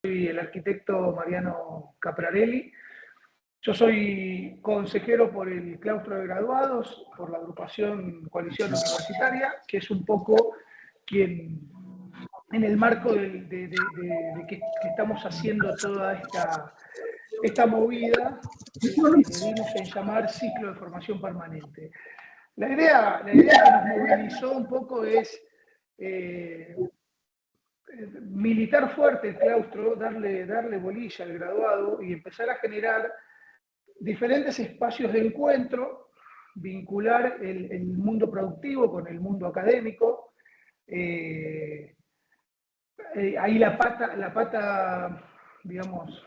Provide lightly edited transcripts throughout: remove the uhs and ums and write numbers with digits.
soy el arquitecto Mariano Caprarelli. Yo soy consejero por el claustro de graduados, por la agrupación Coalición Universitaria, que es un poco quien, en el marco de que estamos haciendo toda esta movida, le dimos en llamar ciclo de formación permanente. La idea que nos movilizó un poco es militar fuerte el claustro, darle bolilla al graduado y empezar a generar diferentes espacios de encuentro, vincular el mundo productivo con el mundo académico. Ahí la pata, digamos,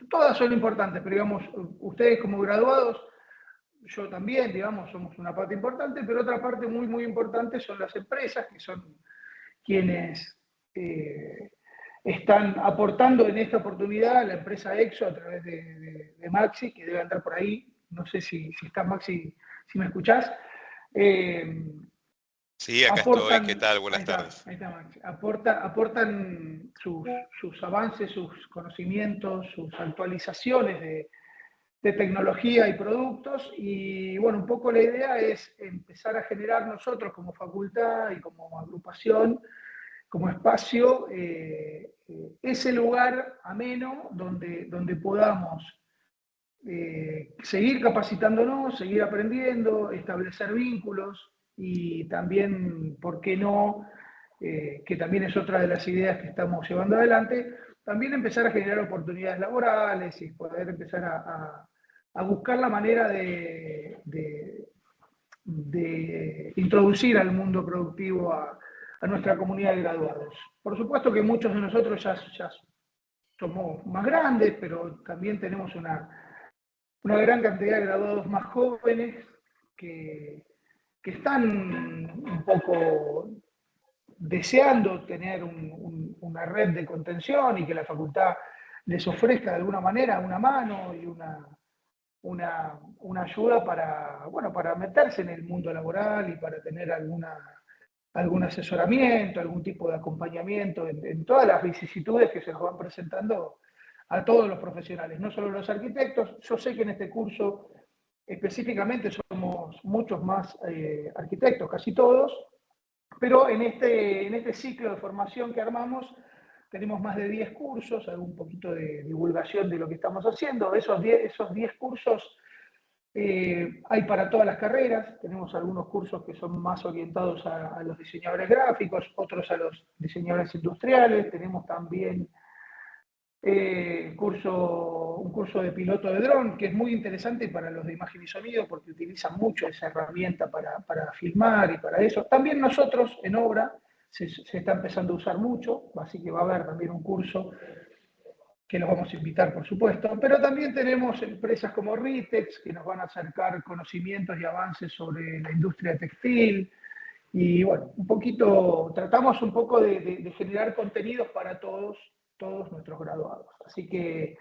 todas son importantes, pero digamos, ustedes como graduados, yo también, digamos, somos una parte importante, pero otra parte muy, muy importante son las empresas, que son quienes están aportando en esta oportunidad, la empresa EXO a través de Maxi, que debe andar por ahí, no sé si está Maxi, si me escuchás. Sí, acá estoy, ¿qué Aportan, tal? Buenas tardes. ahí está Maxi, aportan sus avances, sus conocimientos, sus actualizaciones de tecnología y productos, y bueno, un poco la idea es empezar a generar nosotros como facultad y como agrupación, como espacio, ese lugar ameno donde podamos seguir capacitándonos, seguir aprendiendo, establecer vínculos y también, ¿por qué no? Que también es otra de las ideas que estamos llevando adelante, también empezar a generar oportunidades laborales y poder empezar a buscar la manera de introducir al mundo productivo a nuestra comunidad de graduados. Por supuesto que muchos de nosotros ya somos más grandes, pero también tenemos una gran cantidad de graduados más jóvenes que están un poco deseando tener una red de contención y que la facultad les ofrezca de alguna manera una mano y una ayuda para, bueno, para meterse en el mundo laboral y para tener algún asesoramiento, algún tipo de acompañamiento en todas las vicisitudes que se nos van presentando a todos los profesionales, no solo los arquitectos. Yo sé que en este curso específicamente somos muchos más arquitectos, casi todos, pero en este ciclo de formación que armamos tenemos más de 10 cursos, algún poquito de divulgación de lo que estamos haciendo. Esos 10 cursos hay para todas las carreras. Tenemos algunos cursos que son más orientados a los diseñadores gráficos, otros a los diseñadores industriales. Tenemos también un curso de piloto de dron, que es muy interesante para los de imagen y sonido porque utilizan mucho esa herramienta para filmar y para eso. También nosotros en obra se está empezando a usar mucho, así que va a haber también un curso que los vamos a invitar, por supuesto, pero también tenemos empresas como Ritex, que nos van a acercar conocimientos y avances sobre la industria textil, y bueno, un poquito, tratamos un poco de generar contenidos para todos nuestros graduados. Así que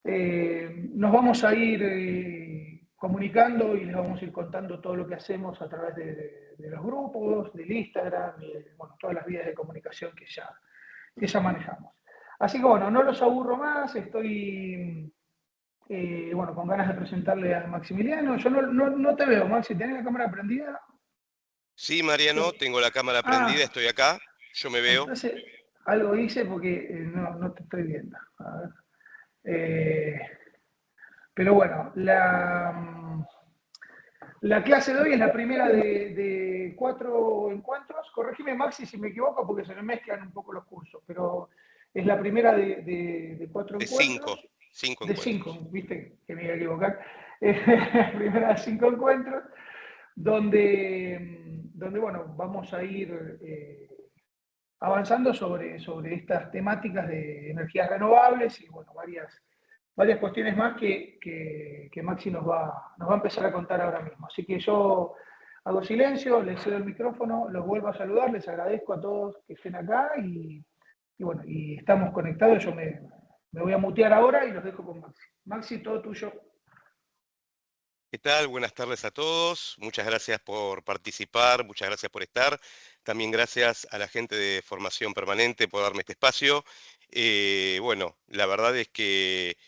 nos vamos a ir comunicando y les vamos a ir contando todo lo que hacemos a través de los grupos, del Instagram, y bueno, todas las vías de comunicación que ya manejamos. Así que bueno, no los aburro más, estoy bueno, con ganas de presentarle a Maximiliano. Yo no te veo, Maxi, ¿tenés la cámara prendida? Sí, Mariano, tengo la cámara prendida, Ah, estoy acá, yo me veo. entonces algo hice porque no te estoy viendo. A ver. Eh, pero bueno, la clase de hoy es la primera de 4 encuentros. Corregime, Maxi, si me equivoco, porque se me mezclan un poco los cursos, pero es la primera de 4 De encuentros, cinco de 5, encuentros. viste que me iba a equivocar. La primera de 5 encuentros, donde bueno, vamos a ir avanzando sobre estas temáticas de energías renovables y bueno, varias cuestiones más que Maxi nos va a empezar a contar ahora mismo. Así que yo hago silencio, les cedo el micrófono, los vuelvo a saludar, les agradezco a todos que estén acá y bueno, y estamos conectados. Yo me voy a mutear ahora y los dejo con Maxi. Maxi, todo tuyo. ¿Qué tal? Buenas tardes a todos. Muchas gracias por participar, muchas gracias por estar. También gracias a la gente de Formación Permanente por darme este espacio. Bueno, la verdad es que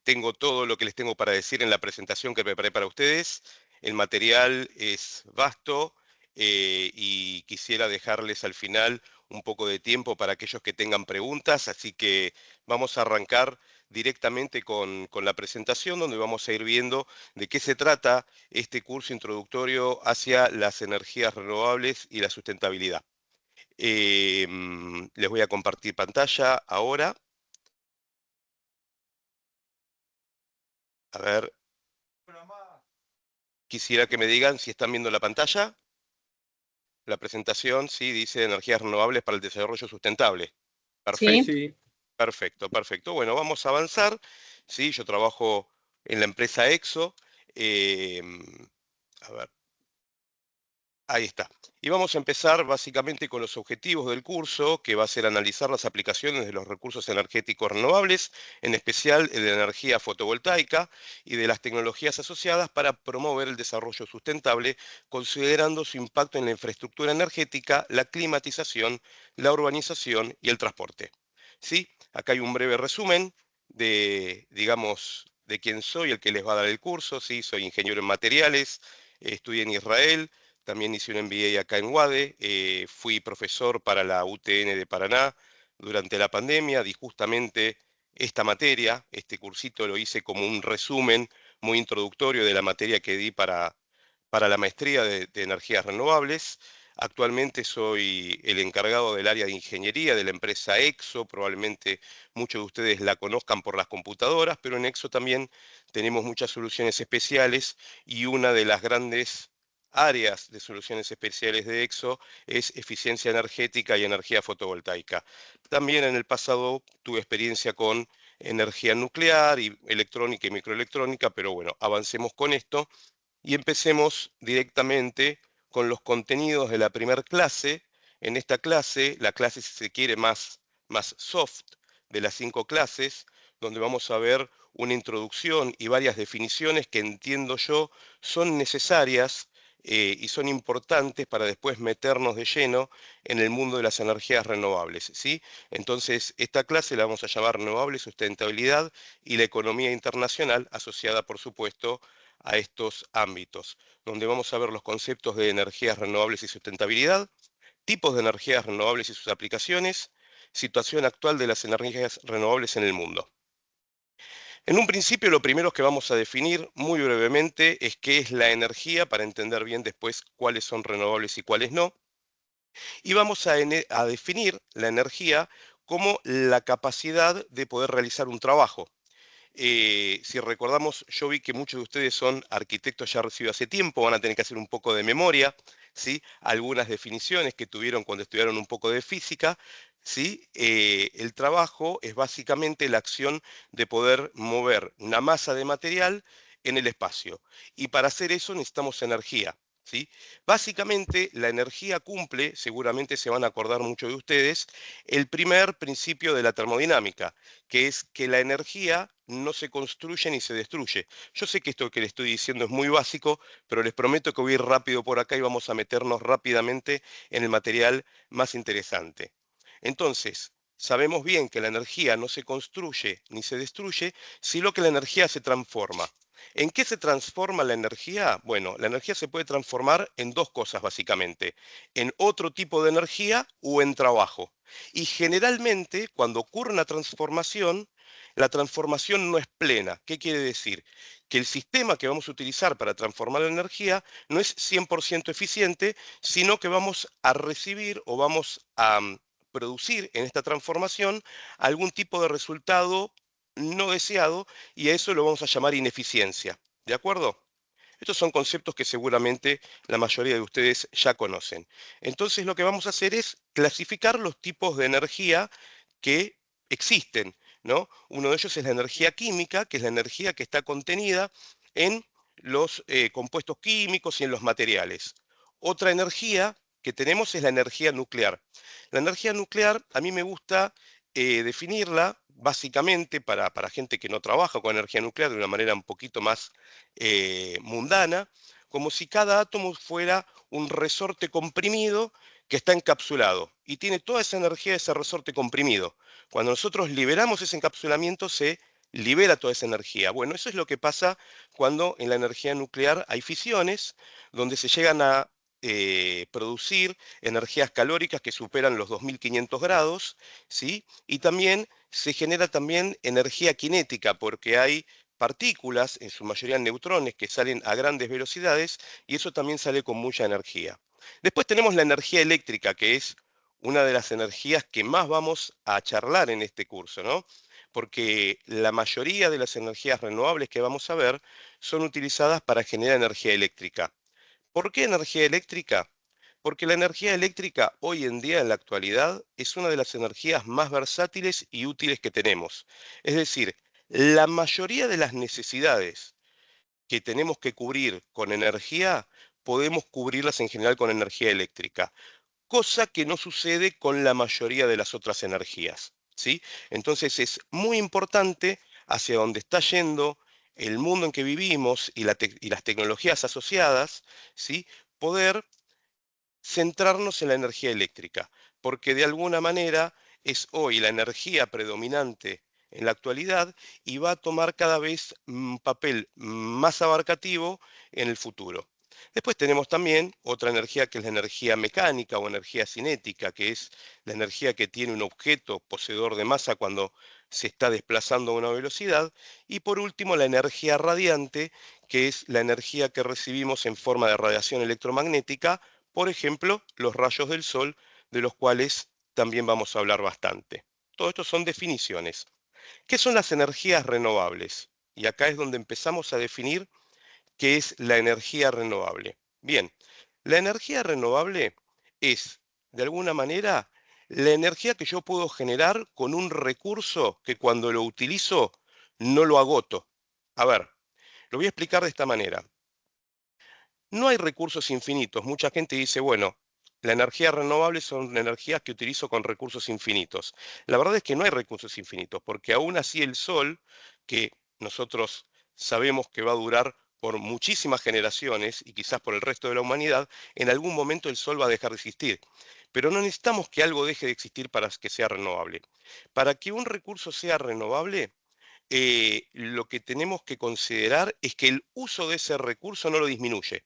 tengo todo lo que les tengo para decir en la presentación que preparé para ustedes. El material es vasto y quisiera dejarles al final un poco de tiempo para aquellos que tengan preguntas, así que vamos a arrancar directamente con la presentación donde vamos a ir viendo de qué se trata este curso introductorio hacia las energías renovables y la sustentabilidad. Les voy a compartir pantalla ahora. A ver, quisiera que me digan si están viendo la pantalla. La presentación, sí, dice energías renovables para el desarrollo sustentable. Sí. Perfecto, perfecto, perfecto. Bueno, vamos a avanzar. Sí, yo trabajo en la empresa EXO. em, a ver. Ahí está. Y vamos a empezar básicamente con los objetivos del curso, que va a ser analizar las aplicaciones de los recursos energéticos renovables, en especial el de energía fotovoltaica y de las tecnologías asociadas para promover el desarrollo sustentable, considerando su impacto en la infraestructura energética, la climatización, la urbanización y el transporte. ¿Sí? Acá hay un breve resumen de, digamos, de quién soy, el que les va a dar el curso. Sí, soy ingeniero en materiales, estudié en Israel. También hice un MBA acá en UADE, fui profesor para la UTN de Paraná durante la pandemia, di justamente esta materia, este cursito lo hice como un resumen muy introductorio de la materia que di para la maestría de energías renovables. Actualmente soy el encargado del área de ingeniería de la empresa EXO, probablemente muchos de ustedes la conozcan por las computadoras, pero en EXO también tenemos muchas soluciones especiales y una de las grandes áreas de soluciones especiales de EXO es eficiencia energética y energía fotovoltaica. También en el pasado tuve experiencia con energía nuclear y electrónica y microelectrónica, pero bueno, avancemos con esto y empecemos directamente con los contenidos de la primera clase. En esta clase, la clase si se quiere más soft de las 5 clases, donde vamos a ver una introducción y varias definiciones que entiendo yo son necesarias y son importantes para después meternos de lleno en el mundo de las energías renovables, ¿sí? Entonces, esta clase la vamos a llamar Renovable, Sustentabilidad y la Economía Internacional, asociada, por supuesto, a estos ámbitos, donde vamos a ver los conceptos de energías renovables y sustentabilidad, tipos de energías renovables y sus aplicaciones, situación actual de las energías renovables en el mundo. En un principio, lo primero que vamos a definir muy brevemente es qué es la energía, para entender bien después cuáles son renovables y cuáles no. Y vamos a definir la energía como la capacidad de poder realizar un trabajo. Si recordamos, yo vi que muchos de ustedes son arquitectos ya recibidos hace tiempo, van a tener que hacer un poco de memoria, ¿sí? Algunas definiciones que tuvieron cuando estudiaron un poco de física, ¿sí? El trabajo es básicamente la acción de poder mover una masa de material en el espacio. Y para hacer eso necesitamos energía. ¿Sí? Básicamente la energía cumple, seguramente se van a acordar mucho de ustedes, el primer principio de la termodinámica, que es que la energía no se construye ni se destruye. Yo sé que esto que les estoy diciendo es muy básico, pero les prometo que voy a ir rápido por acá y vamos a meternos rápidamente en el material más interesante. Entonces, sabemos bien que la energía no se construye ni se destruye, sino que la energía se transforma. ¿En qué se transforma la energía? Bueno, la energía se puede transformar en dos cosas básicamente, en otro tipo de energía o en trabajo. Y generalmente, cuando ocurre una transformación, la transformación no es plena. ¿Qué quiere decir? Que el sistema que vamos a utilizar para transformar la energía no es 100% eficiente, sino que vamos a recibir o vamos a producir en esta transformación algún tipo de resultado no deseado y a eso lo vamos a llamar ineficiencia. ¿De acuerdo? Estos son conceptos que seguramente la mayoría de ustedes ya conocen. Entonces lo que vamos a hacer es clasificar los tipos de energía que existen, ¿no? Uno de ellos es la energía química, que es la energía que está contenida en los compuestos químicos y en los materiales. Otra energía que tenemos es la energía nuclear. La energía nuclear, a mí me gusta definirla básicamente para gente que no trabaja con energía nuclear de una manera un poquito más mundana, como si cada átomo fuera un resorte comprimido que está encapsulado y tiene toda esa energía de ese resorte comprimido. Cuando nosotros liberamos ese encapsulamiento, se libera toda esa energía. Bueno, eso es lo que pasa cuando en la energía nuclear hay fisiones, donde se llegan a producir energías calóricas que superan los 2500 grados, ¿sí? Y también se genera también energía cinética, porque hay partículas, en su mayoría neutrones, que salen a grandes velocidades y eso también sale con mucha energía. Después tenemos la energía eléctrica, que es una de las energías que más vamos a charlar en este curso, ¿no? Porque la mayoría de las energías renovables que vamos a ver son utilizadas para generar energía eléctrica. ¿Por qué energía eléctrica? Porque la energía eléctrica hoy en día, en la actualidad, es una de las energías más versátiles y útiles que tenemos. Es decir, la mayoría de las necesidades que tenemos que cubrir con energía, podemos cubrirlas en general con energía eléctrica, cosa que no sucede con la mayoría de las otras energías, ¿sí? Entonces es muy importante hacia dónde está yendo el mundo en que vivimos y, y las tecnologías asociadas, ¿sí? Poder centrarnos en la energía eléctrica, porque de alguna manera es hoy la energía predominante en la actualidad y va a tomar cada vez un papel más abarcativo en el futuro. Después tenemos también otra energía que es la energía mecánica o energía cinética, que es la energía que tiene un objeto poseedor de masa cuando se está desplazando a una velocidad. Y por último, la energía radiante, que es la energía que recibimos en forma de radiación electromagnética, por ejemplo, los rayos del sol, de los cuales también vamos a hablar bastante. Todo esto son definiciones. ¿Qué son las energías renovables? Y acá es donde empezamos a definir qué es la energía renovable. Bien, la energía renovable es, de alguna manera, la energía que yo puedo generar con un recurso que cuando lo utilizo no lo agoto. A ver, lo voy a explicar de esta manera. No hay recursos infinitos. Mucha gente dice, bueno, la energía renovable son energías que utilizo con recursos infinitos. La verdad es que no hay recursos infinitos, porque aún así el sol, que nosotros sabemos que va a durar por muchísimas generaciones y quizás por el resto de la humanidad, en algún momento el sol va a dejar de existir. Pero no necesitamos que algo deje de existir para que sea renovable. Para que un recurso sea renovable, lo que tenemos que considerar es que el uso de ese recurso no lo disminuye.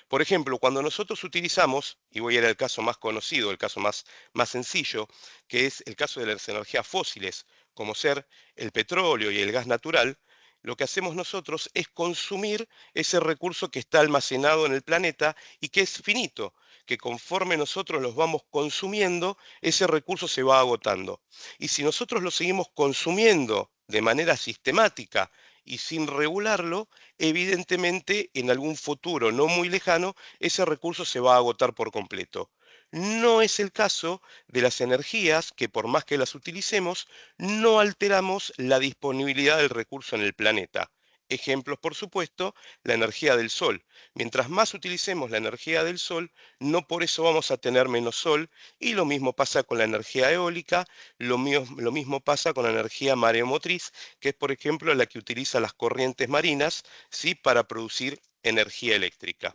Por ejemplo, cuando nosotros utilizamos, y voy a ir al caso más conocido, el caso más sencillo, que es el caso de las energías fósiles, como ser el petróleo y el gas natural, lo que hacemos nosotros es consumir ese recurso que está almacenado en el planeta y que es finito, que conforme nosotros los vamos consumiendo, ese recurso se va agotando. Y si nosotros lo seguimos consumiendo de manera sistemática y sin regularlo, evidentemente en algún futuro no muy lejano, ese recurso se va a agotar por completo. No es el caso de las energías que por más que las utilicemos, no alteramos la disponibilidad del recurso en el planeta. Ejemplos, por supuesto, la energía del sol. Mientras más utilicemos la energía del sol, no por eso vamos a tener menos sol, y lo mismo pasa con la energía eólica, lo mismo pasa con la energía mareomotriz, que es, por ejemplo, la que utiliza las corrientes marinas, ¿sí? Para producir energía eléctrica.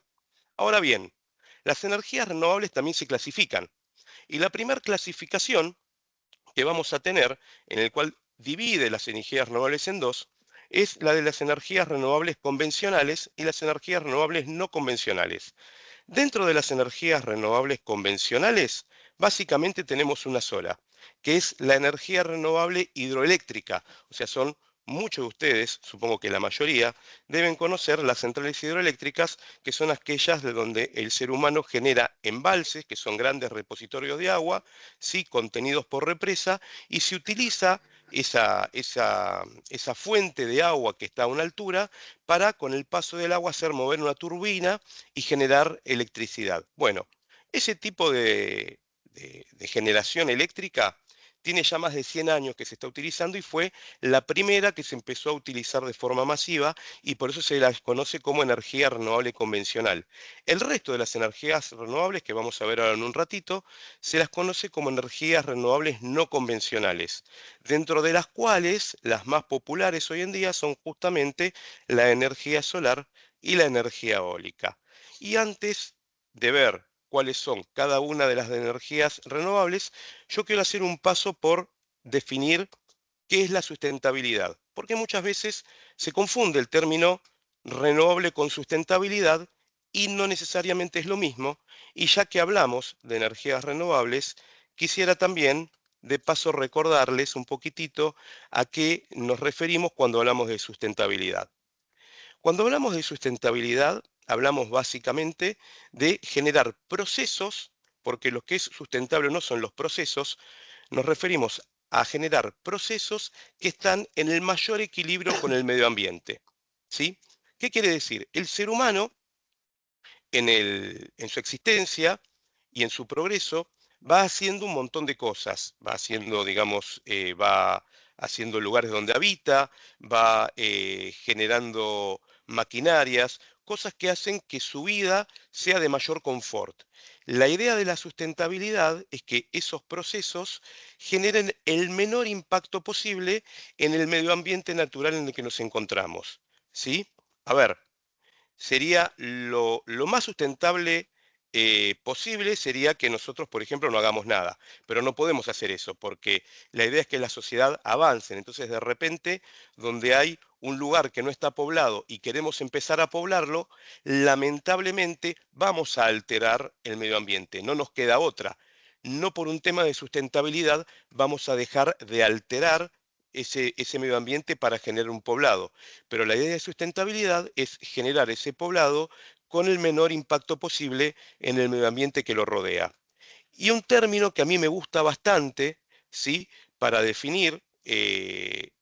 Ahora bien, las energías renovables también se clasifican. Y la primera clasificación que vamos a tener, en el cual divide las energías renovables en dos, es la de las energías renovables convencionales y las energías renovables no convencionales. Dentro de las energías renovables convencionales, básicamente tenemos una sola, que es la energía renovable hidroeléctrica. O sea, son muchos de ustedes, supongo que la mayoría, deben conocer las centrales hidroeléctricas, que son aquellas de donde el ser humano genera embalses, que son grandes repositorios de agua, ¿sí? Contenidos por represa, y se utiliza esa fuente de agua que está a una altura para, con el paso del agua, hacer mover una turbina y generar electricidad. Bueno, ese tipo de generación eléctrica tiene ya más de 100 años que se está utilizando y fue la primera que se empezó a utilizar de forma masiva y por eso se la conoce como energía renovable convencional. El resto de las energías renovables, que vamos a ver ahora en un ratito, se las conoce como energías renovables no convencionales, dentro de las cuales las más populares hoy en día son justamente la energía solar y la energía eólica. Y antes de ver cuáles son cada una de las energías renovables, yo quiero hacer un paso por definir qué es la sustentabilidad, porque muchas veces se confunde el término renovable con sustentabilidad y no necesariamente es lo mismo, y ya que hablamos de energías renovables, quisiera también de paso recordarles un poquitito a qué nos referimos cuando hablamos de sustentabilidad. Cuando hablamos de sustentabilidad, hablamos básicamente de generar procesos, porque lo que es sustentable no son los procesos, nos referimos a generar procesos que están en el mayor equilibrio con el medio ambiente. ¿Sí? ¿Qué quiere decir? El ser humano en su existencia y en su progreso, va haciendo un montón de cosas. Va haciendo, digamos, va haciendo lugares donde habita, va generando maquinarias, cosas que hacen que su vida sea de mayor confort. La idea de la sustentabilidad es que esos procesos generen el menor impacto posible en el medio ambiente natural en el que nos encontramos. ¿Sí? A ver, sería lo más sustentable posible sería que nosotros, por ejemplo, no hagamos nada. Pero no podemos hacer eso porque la idea es que la sociedad avance. Entonces, de repente, donde hay un lugar que no está poblado y queremos empezar a poblarlo, lamentablemente vamos a alterar el medio ambiente. No nos queda otra. No por un tema de sustentabilidad vamos a dejar de alterar ese medio ambiente para generar un poblado. Pero la idea de sustentabilidad es generar ese poblado con el menor impacto posible en el medio ambiente que lo rodea. Y un término que a mí me gusta bastante, ¿sí? Para definir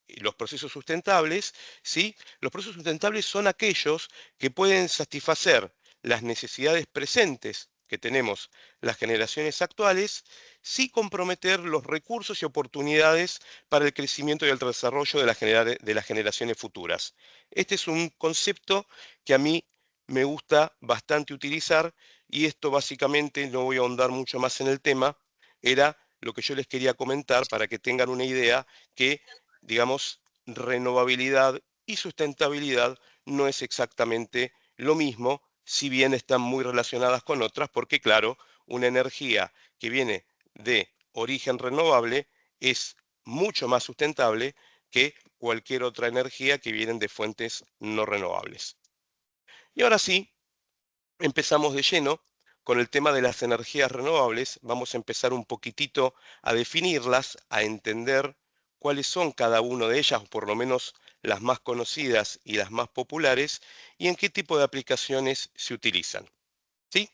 los procesos sustentables, ¿sí? Los procesos sustentables son aquellos que pueden satisfacer las necesidades presentes que tenemos las generaciones actuales, sin comprometer los recursos y oportunidades para el crecimiento y el desarrollo de las generaciones futuras. Este es un concepto que a mí me gusta bastante utilizar y esto básicamente, no voy a ahondar mucho más en el tema, era lo que yo les quería comentar para que tengan una idea que, digamos, renovabilidad y sustentabilidad no es exactamente lo mismo, si bien están muy relacionadas con otras, porque claro, una energía que viene de origen renovable es mucho más sustentable que cualquier otra energía que vienen de fuentes no renovables. Y ahora sí, empezamos de lleno con el tema de las energías renovables. Vamos a empezar un poquitito a definirlas, a entender cuáles son cada una de ellas, o por lo menos las más conocidas y las más populares, y en qué tipo de aplicaciones se utilizan. ¿Sí?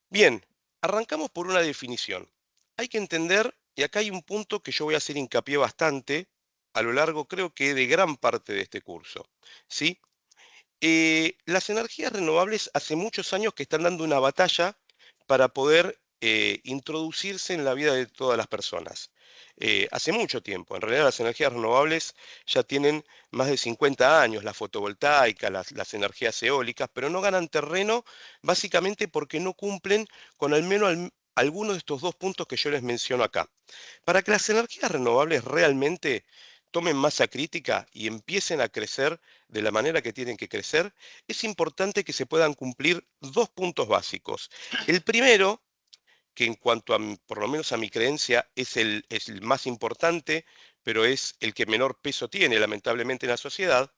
Bien, arrancamos por una definición. Hay que entender, y acá hay un punto que yo voy a hacer hincapié bastante a lo largo, creo que de gran parte de este curso. ¿Sí? Las energías renovables hace muchos años que están dando una batalla para poder introducirse en la vida de todas las personas. Hace mucho tiempo. En realidad las energías renovables ya tienen más de 50 años, la fotovoltaica, las energías eólicas, pero no ganan terreno básicamente porque no cumplen con al menos algunos de estos dos puntos que yo les menciono acá. Para que las energías renovables realmente tomen masa crítica y empiecen a crecer de la manera que tienen que crecer, es importante que se puedan cumplir dos puntos básicos. El primero, que en cuanto a, por lo menos a mi creencia, es el más importante, pero es el que menor peso tiene, lamentablemente, en la sociedad,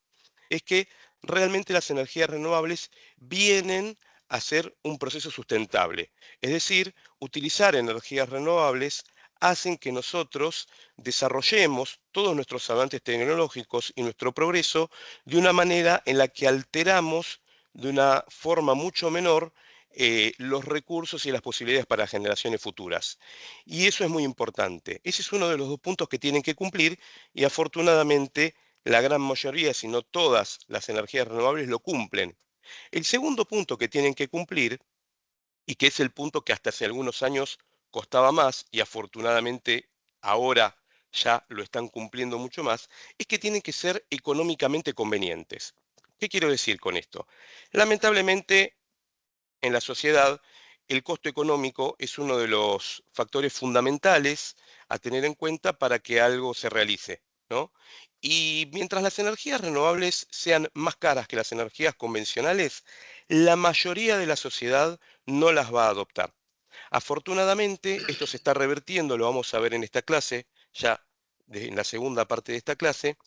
es que realmente las energías renovables vienen a ser un proceso sustentable. Es decir, utilizar energías renovables hacen que nosotros desarrollemos todos nuestros avances tecnológicos y nuestro progreso de una manera en la que alteramos de una forma mucho menor los recursos y las posibilidades para generaciones futuras. Y eso es muy importante. Ese es uno de los dos puntos que tienen que cumplir y afortunadamente la gran mayoría, si no todas las energías renovables lo cumplen. El segundo punto que tienen que cumplir, y que es el punto que hasta hace algunos años costaba más y afortunadamente ahora ya lo están cumpliendo mucho más, es que tienen que ser económicamente convenientes. ¿Qué quiero decir con esto? Lamentablemente, en la sociedad, el costo económico es uno de los factores fundamentales a tener en cuenta para que algo se realice, ¿no? Y mientras las energías renovables sean más caras que las energías convencionales, la mayoría de la sociedad no las va a adoptar. Afortunadamente, esto se está revertiendo, lo vamos a ver en esta clase, ya en la segunda parte de esta clase.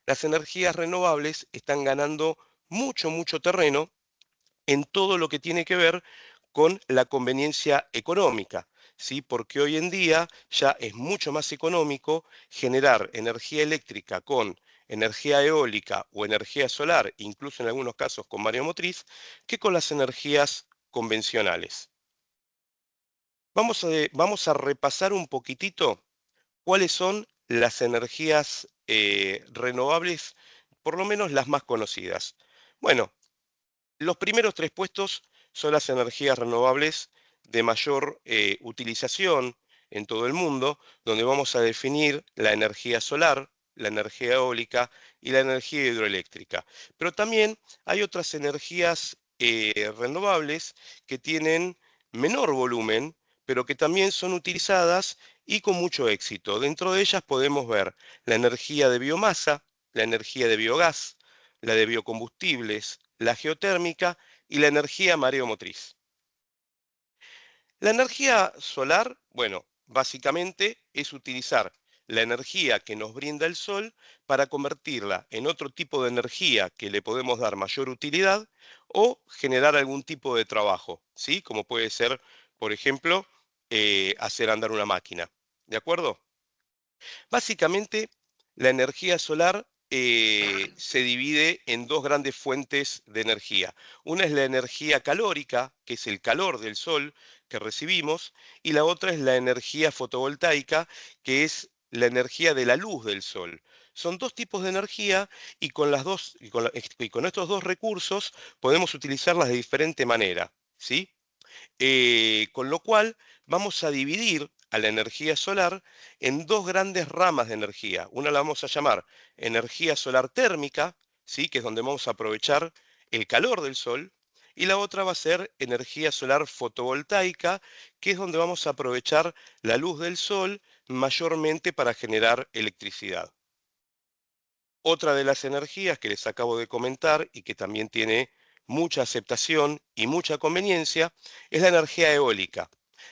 Las energías renovables están ganando mucho, mucho terreno en todo lo que tiene que ver con la conveniencia económica, ¿sí? Porque hoy en día ya es mucho más económico generar energía eléctrica con energía eólica o energía solar, incluso en algunos casos con mareomotriz, que con las energías convencionales. Vamos a repasar un poquitito cuáles son las energías renovables, por lo menos las más conocidas. Bueno, los primeros tres puestos son las energías renovables de mayor utilización en todo el mundo, donde vamos a definir la energía solar, la energía eólica y la energía hidroeléctrica. Pero también hay otras energías renovables que tienen menor volumen, pero que también son utilizadas y con mucho éxito. Dentro de ellas podemos ver la energía de biomasa, la energía de biogás, la de biocombustibles, la geotérmica y la energía mareomotriz. La energía solar, bueno, básicamente es utilizar la energía que nos brinda el sol para convertirla en otro tipo de energía que le podemos dar mayor utilidad o generar algún tipo de trabajo, ¿sí? Como puede ser, por ejemplo, hacer andar una máquina. ¿De acuerdo? Básicamente, la energía solar se divide en dos grandes fuentes de energía. Una es la energía calórica, que es el calor del sol que recibimos, y la otra es la energía fotovoltaica, que es la energía de la luz del sol. Son dos tipos de energía y con con estos dos recursos podemos utilizarlas de diferente manera, ¿sí? Con lo cual vamos a dividir a la energía solar en dos grandes ramas de energía. Una la vamos a llamar energía solar térmica, ¿sí? Que es donde vamos a aprovechar el calor del sol, y la otra va a ser energía solar fotovoltaica, que es donde vamos a aprovechar la luz del sol mayormente para generar electricidad. Otra de las energías que les acabo de comentar y que también tiene mucha aceptación y mucha conveniencia es la energía eólica.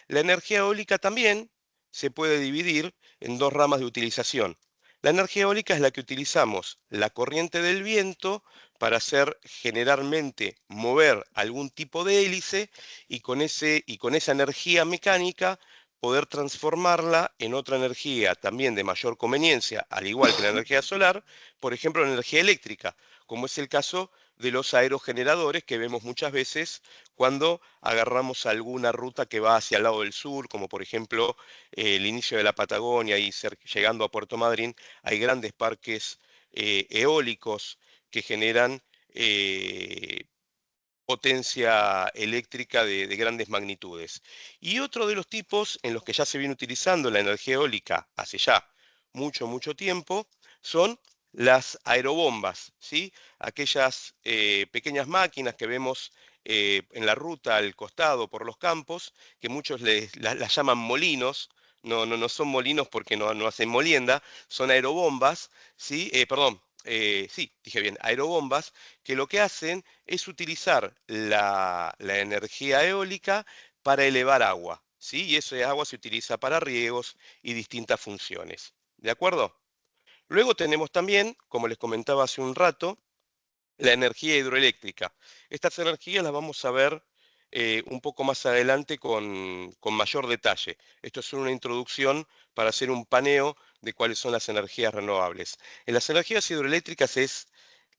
La energía eólica también se puede dividir en dos ramas de utilización. La energía eólica es la que utilizamos la corriente del viento para hacer generalmente mover algún tipo de hélice y con esa energía mecánica poder transformarla en otra energía también de mayor conveniencia, al igual que la energía solar, por ejemplo, la energía eléctrica, como es el caso de los aerogeneradores que vemos muchas veces cuando agarramos alguna ruta que va hacia el lado del sur, como por ejemplo el inicio de la Patagonia y llegando a Puerto Madryn, hay grandes parques eólicos que generan potencia eléctrica de grandes magnitudes. Y otro de los tipos en los que ya se viene utilizando la energía eólica hace ya mucho, mucho tiempo son las aerobombas, ¿sí? Aquellas pequeñas máquinas que vemos en la ruta al costado por los campos, que muchos las llaman molinos. No son molinos porque no hacen molienda, son aerobombas, ¿sí? Perdón, sí, dije bien, aerobombas, que lo que hacen es utilizar la energía eólica para elevar agua, ¿sí? Y ese agua se utiliza para riegos y distintas funciones. ¿De acuerdo? Luego tenemos también, como les comentaba hace un rato, la energía hidroeléctrica. Estas energías las vamos a ver un poco más adelante con mayor detalle. Esto es una introducción para hacer un paneo de cuáles son las energías renovables. En las energías hidroeléctricas es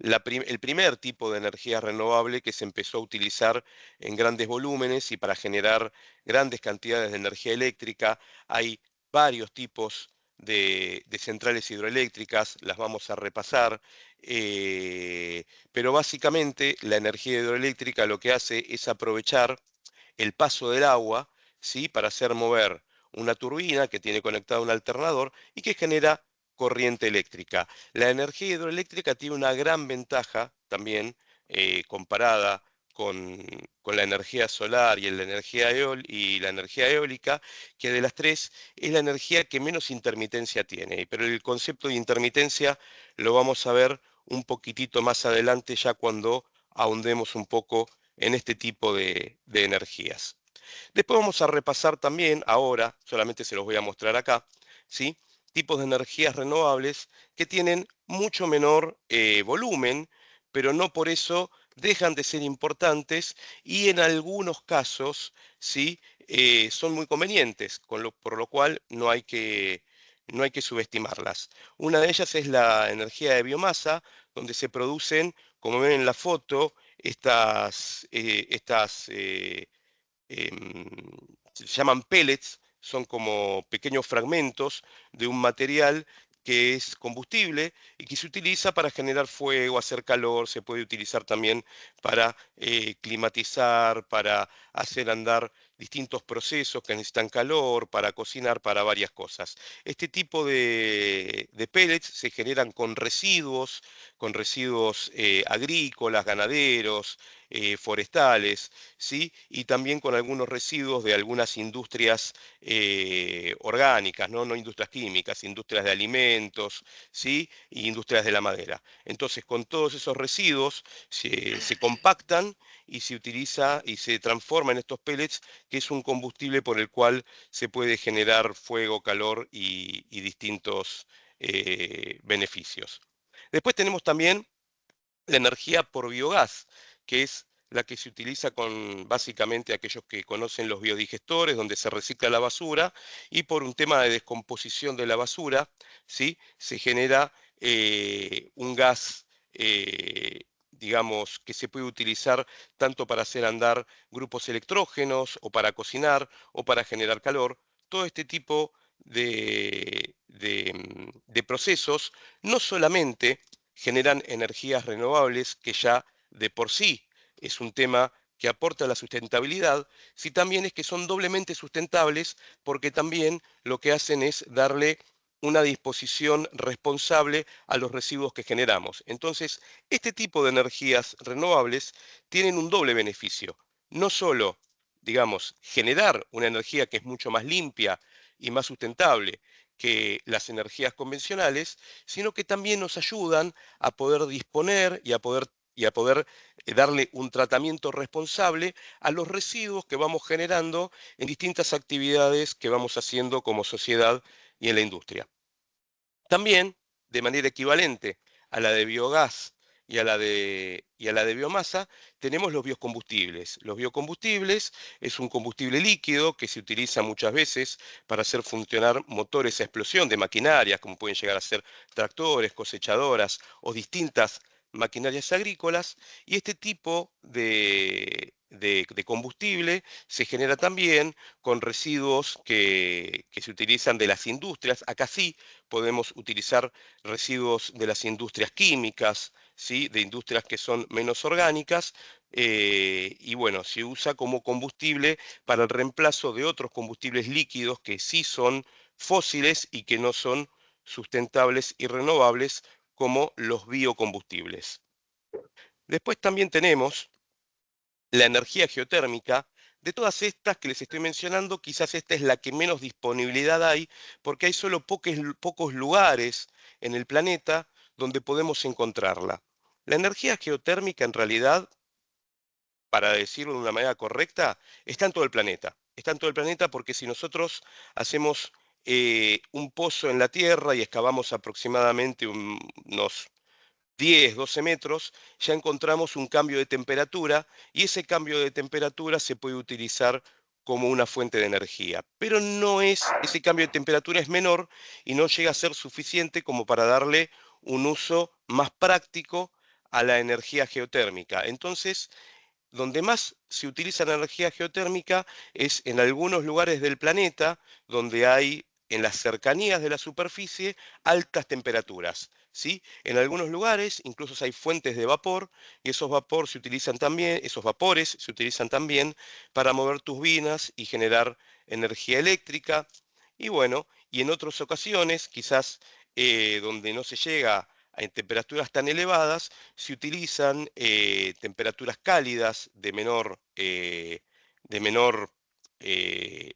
el primer tipo de energía renovable que se empezó a utilizar en grandes volúmenes y para generar grandes cantidades de energía eléctrica. Hay varios tipos de centrales hidroeléctricas, las vamos a repasar. Pero básicamente la energía hidroeléctrica lo que hace es aprovechar el paso del agua, ¿sí? Para hacer mover una turbina que tiene conectado un alternador y que genera corriente eléctrica. La energía hidroeléctrica tiene una gran ventaja también comparada con, con la energía solar y la energía eólica, que de las tres es la energía que menos intermitencia tiene. Pero el concepto de intermitencia lo vamos a ver un poquitito más adelante, ya cuando ahondemos un poco en este tipo de energías. Después vamos a repasar también, ahora, solamente se los voy a mostrar acá, ¿sí? Tipos de energías renovables que tienen mucho menor volumen, pero no por eso dejan de ser importantes y en algunos casos, ¿sí? Son muy convenientes, por lo cual no hay que subestimarlas. Una de ellas es la energía de biomasa, donde se producen, como ven en la foto, em, se llaman pellets, son como pequeños fragmentos de un material que es combustible y que se utiliza para generar fuego, hacer calor, se puede utilizar también para climatizar, para hacer andar distintos procesos que necesitan calor, para cocinar, para varias cosas. Este tipo de pellets se generan con residuos agrícolas, ganaderos, forestales, ¿sí? Y también con algunos residuos de algunas industrias orgánicas, ¿no? No industrias químicas, industrias de alimentos, ¿sí? Y industrias de la madera. Entonces, con todos esos residuos se compactan y se utiliza y se transforma en estos pellets, que es un combustible por el cual se puede generar fuego, calor y distintos beneficios. Después tenemos también la energía por biogás, que es la que se utiliza con básicamente aquellos que conocen los biodigestores, donde se recicla la basura, y por un tema de descomposición de la basura, ¿sí? Se genera un gas, digamos, que se puede utilizar tanto para hacer andar grupos electrógenos, o para cocinar, o para generar calor. Todo este tipo de procesos no solamente generan energías renovables, que ya de por sí es un tema que aporta la sustentabilidad, si también es que son doblemente sustentables porque también lo que hacen es darle una disposición responsable a los residuos que generamos. Entonces, este tipo de energías renovables tienen un doble beneficio. No solo, digamos, generar una energía que es mucho más limpia y más sustentable que las energías convencionales, sino que también nos ayudan a poder disponer y a poder darle un tratamiento responsable a los residuos que vamos generando en distintas actividades que vamos haciendo como sociedad y en la industria. También, de manera equivalente a la de biogás y a la de biomasa, tenemos los biocombustibles. Los biocombustibles es un combustible líquido que se utiliza muchas veces para hacer funcionar motores a explosión de maquinarias, como pueden llegar a ser tractores, cosechadoras o distintas maquinarias agrícolas, y este tipo de combustible se genera también con residuos que se utilizan de las industrias. Acá sí podemos utilizar residuos de las industrias químicas, ¿sí? De industrias que son menos orgánicas, y bueno, se usa como combustible para el reemplazo de otros combustibles líquidos que sí son fósiles y que no son sustentables y renovables, como los biocombustibles. Después también tenemos la energía geotérmica. De todas estas que les estoy mencionando, quizás esta es la que menos disponibilidad hay, porque hay solo pocos lugares en el planeta donde podemos encontrarla. La energía geotérmica, en realidad, para decirlo de una manera correcta, está en todo el planeta. Está en todo el planeta porque si nosotros hacemos un pozo en la Tierra y excavamos aproximadamente unos 10, 12 metros, ya encontramos un cambio de temperatura, y ese cambio de temperatura se puede utilizar como una fuente de energía. Pero ese cambio de temperatura es menor y no llega a ser suficiente como para darle un uso más práctico a la energía geotérmica. Entonces, donde más se utiliza la energía geotérmica es en algunos lugares del planeta donde hay, en las cercanías de la superficie, altas temperaturas, ¿sí? En algunos lugares incluso hay fuentes de vapor, y esos vapores se utilizan también para mover turbinas y generar energía eléctrica. Y bueno, y en otras ocasiones, quizás donde no se llega a temperaturas tan elevadas, se utilizan temperaturas cálidas de menor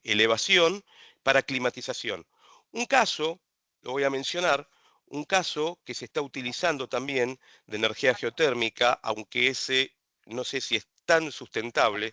elevación para climatización. Un caso, lo voy a mencionar, un caso que se está utilizando también de energía geotérmica, aunque ese no sé si es tan sustentable,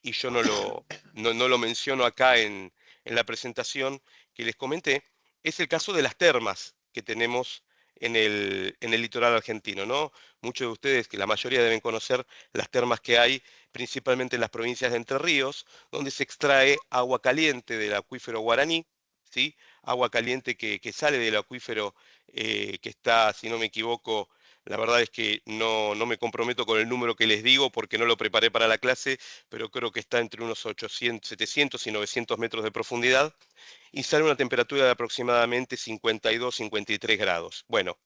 y yo no lo menciono acá en la presentación que les comenté, es el caso de las termas que tenemos en el litoral argentino, ¿no? Muchos de ustedes, que la mayoría deben conocer las termas que hay, principalmente en las provincias de Entre Ríos, donde se extrae agua caliente del acuífero Guaraní, ¿sí? Agua caliente que sale del acuífero que está, si no me equivoco, la verdad es que no me comprometo con el número que les digo porque no lo preparé para la clase, pero creo que está entre unos 800, 700 y 900 metros de profundidad y sale a una temperatura de aproximadamente 52, 53 grados. Bueno,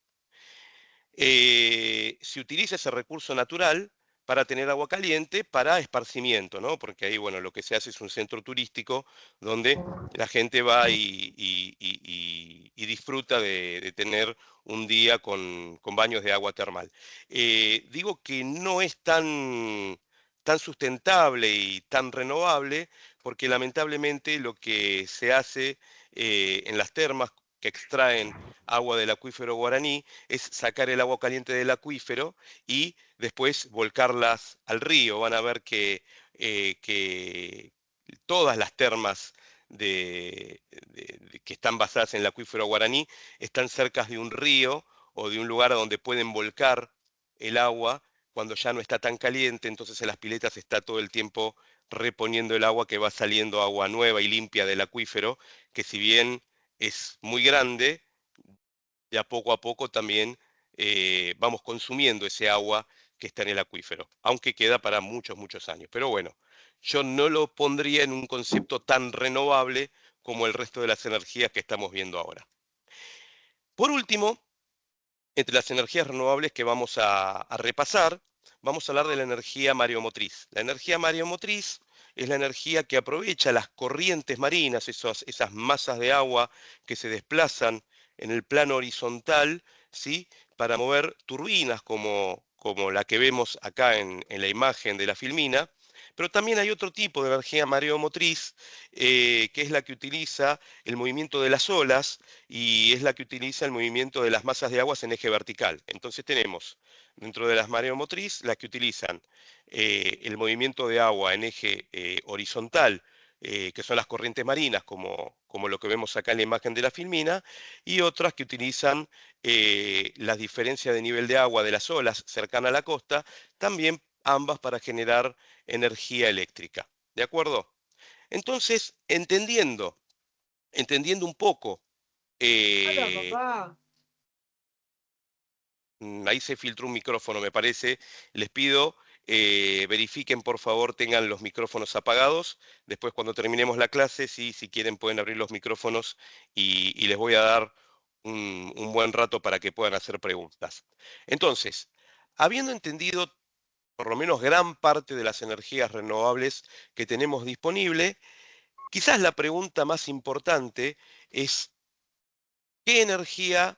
se utiliza ese recurso natural para tener agua caliente para esparcimiento, ¿no? Porque ahí, bueno, lo que se hace es un centro turístico donde la gente va y disfruta de tener un día con baños de agua termal. Digo que no es tan sustentable y tan renovable porque lamentablemente lo que se hace en las termas que extraen agua del acuífero Guaraní es sacar el agua caliente del acuífero y después volcarlas al río. Van a ver que todas las termas que están basadas en el acuífero Guaraní están cerca de un río o de un lugar donde pueden volcar el agua cuando ya no está tan caliente, entonces en las piletas está todo el tiempo reponiendo el agua que va saliendo agua nueva y limpia del acuífero, que si bien es muy grande, ya poco a poco también vamos consumiendo ese agua que está en el acuífero, aunque queda para muchos, muchos años. Pero bueno, yo no lo pondría en un concepto tan renovable como el resto de las energías que estamos viendo ahora. Por último, entre las energías renovables que vamos a repasar, vamos a hablar de la energía mareomotriz. La energía mareomotriz es la energía que aprovecha las corrientes marinas, esas masas de agua que se desplazan en el plano horizontal, ¿sí? Para mover turbinas como la que vemos acá en la imagen de la filmina. Pero también hay otro tipo de energía mareomotriz, que es la que utiliza el movimiento de las olas y es la que utiliza el movimiento de las masas de aguas en eje vertical. Entonces tenemos dentro de las mareomotriz las que utilizan el movimiento de agua en eje horizontal, que son las corrientes marinas, como lo que vemos acá en la imagen de la filmina, y otras que utilizan las diferencias de nivel de agua de las olas cercanas a la costa, también ambas para generar energía eléctrica. ¿De acuerdo? Entonces, entendiendo un poco Hola, eh, papá. ahí se filtró un micrófono, me parece. Les pido, verifiquen por favor, tengan los micrófonos apagados. Después cuando terminemos la clase, sí, si quieren pueden abrir los micrófonos y les voy a dar un buen rato para que puedan hacer preguntas. Entonces, habiendo entendido por lo menos gran parte de las energías renovables que tenemos disponible, quizás la pregunta más importante es ¿qué energía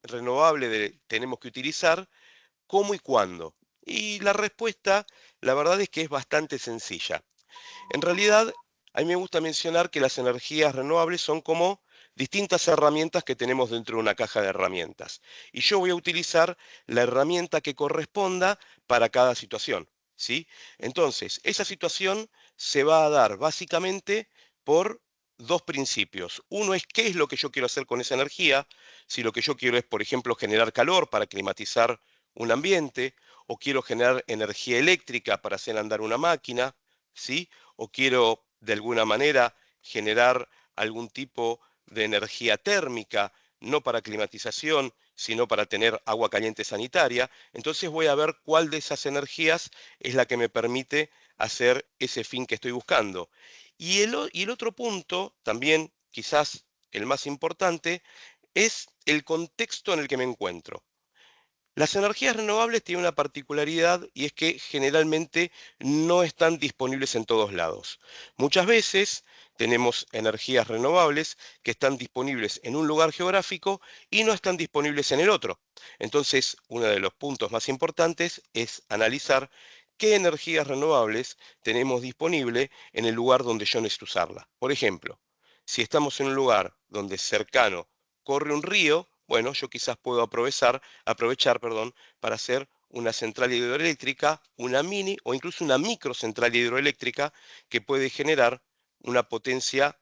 renovable tenemos que utilizar? ¿Cómo y cuándo? Y la respuesta, la verdad es que es bastante sencilla. En realidad, a mí me gusta mencionar que las energías renovables son como distintas herramientas que tenemos dentro de una caja de herramientas. Y yo voy a utilizar la herramienta que corresponda para cada situación, ¿sí? Entonces, esa situación se va a dar básicamente por dos principios. Uno es qué es lo que yo quiero hacer con esa energía. Si lo que yo quiero es, por ejemplo, generar calor para climatizar un ambiente, o quiero generar energía eléctrica para hacer andar una máquina, ¿sí? O quiero de alguna manera generar algún tipo de energía térmica, no para climatización, sino para tener agua caliente sanitaria. Entonces voy a ver cuál de esas energías es la que me permite hacer ese fin que estoy buscando. Y el otro punto, también quizás el más importante, es el contexto en el que me encuentro. Las energías renovables tienen una particularidad y es que generalmente no están disponibles en todos lados. Muchas veces tenemos energías renovables que están disponibles en un lugar geográfico y no están disponibles en el otro. Entonces, uno de los puntos más importantes es analizar qué energías renovables tenemos disponible en el lugar donde yo necesito usarla. Por ejemplo, si estamos en un lugar donde cercano corre un río, bueno, yo quizás puedo aprovechar, perdón, para hacer una central hidroeléctrica, una mini o incluso una micro central hidroeléctrica que puede generar una potencia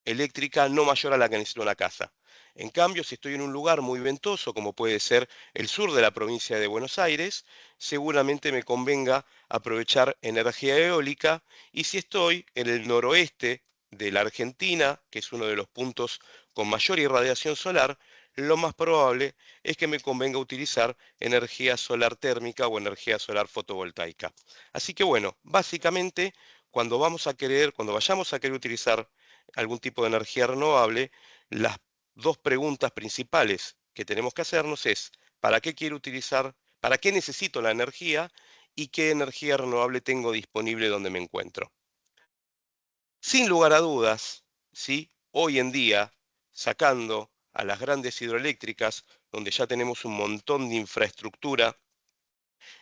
eléctrica no mayor a la que necesita una casa. En cambio, si estoy en un lugar muy ventoso, como puede ser el sur de la provincia de Buenos Aires, seguramente me convenga aprovechar energía eólica, y si estoy en el noroeste de la Argentina, que es uno de los puntos con mayor irradiación solar, lo más probable es que me convenga utilizar energía solar térmica o energía solar fotovoltaica. Así que bueno, básicamente cuando vayamos a querer utilizar algún tipo de energía renovable, las dos preguntas principales que tenemos que hacernos es: ¿para qué quiero utilizar, para qué necesito la energía y qué energía renovable tengo disponible donde me encuentro? Sin lugar a dudas, ¿sí? Hoy en día, sacando a las grandes hidroeléctricas, donde ya tenemos un montón de infraestructura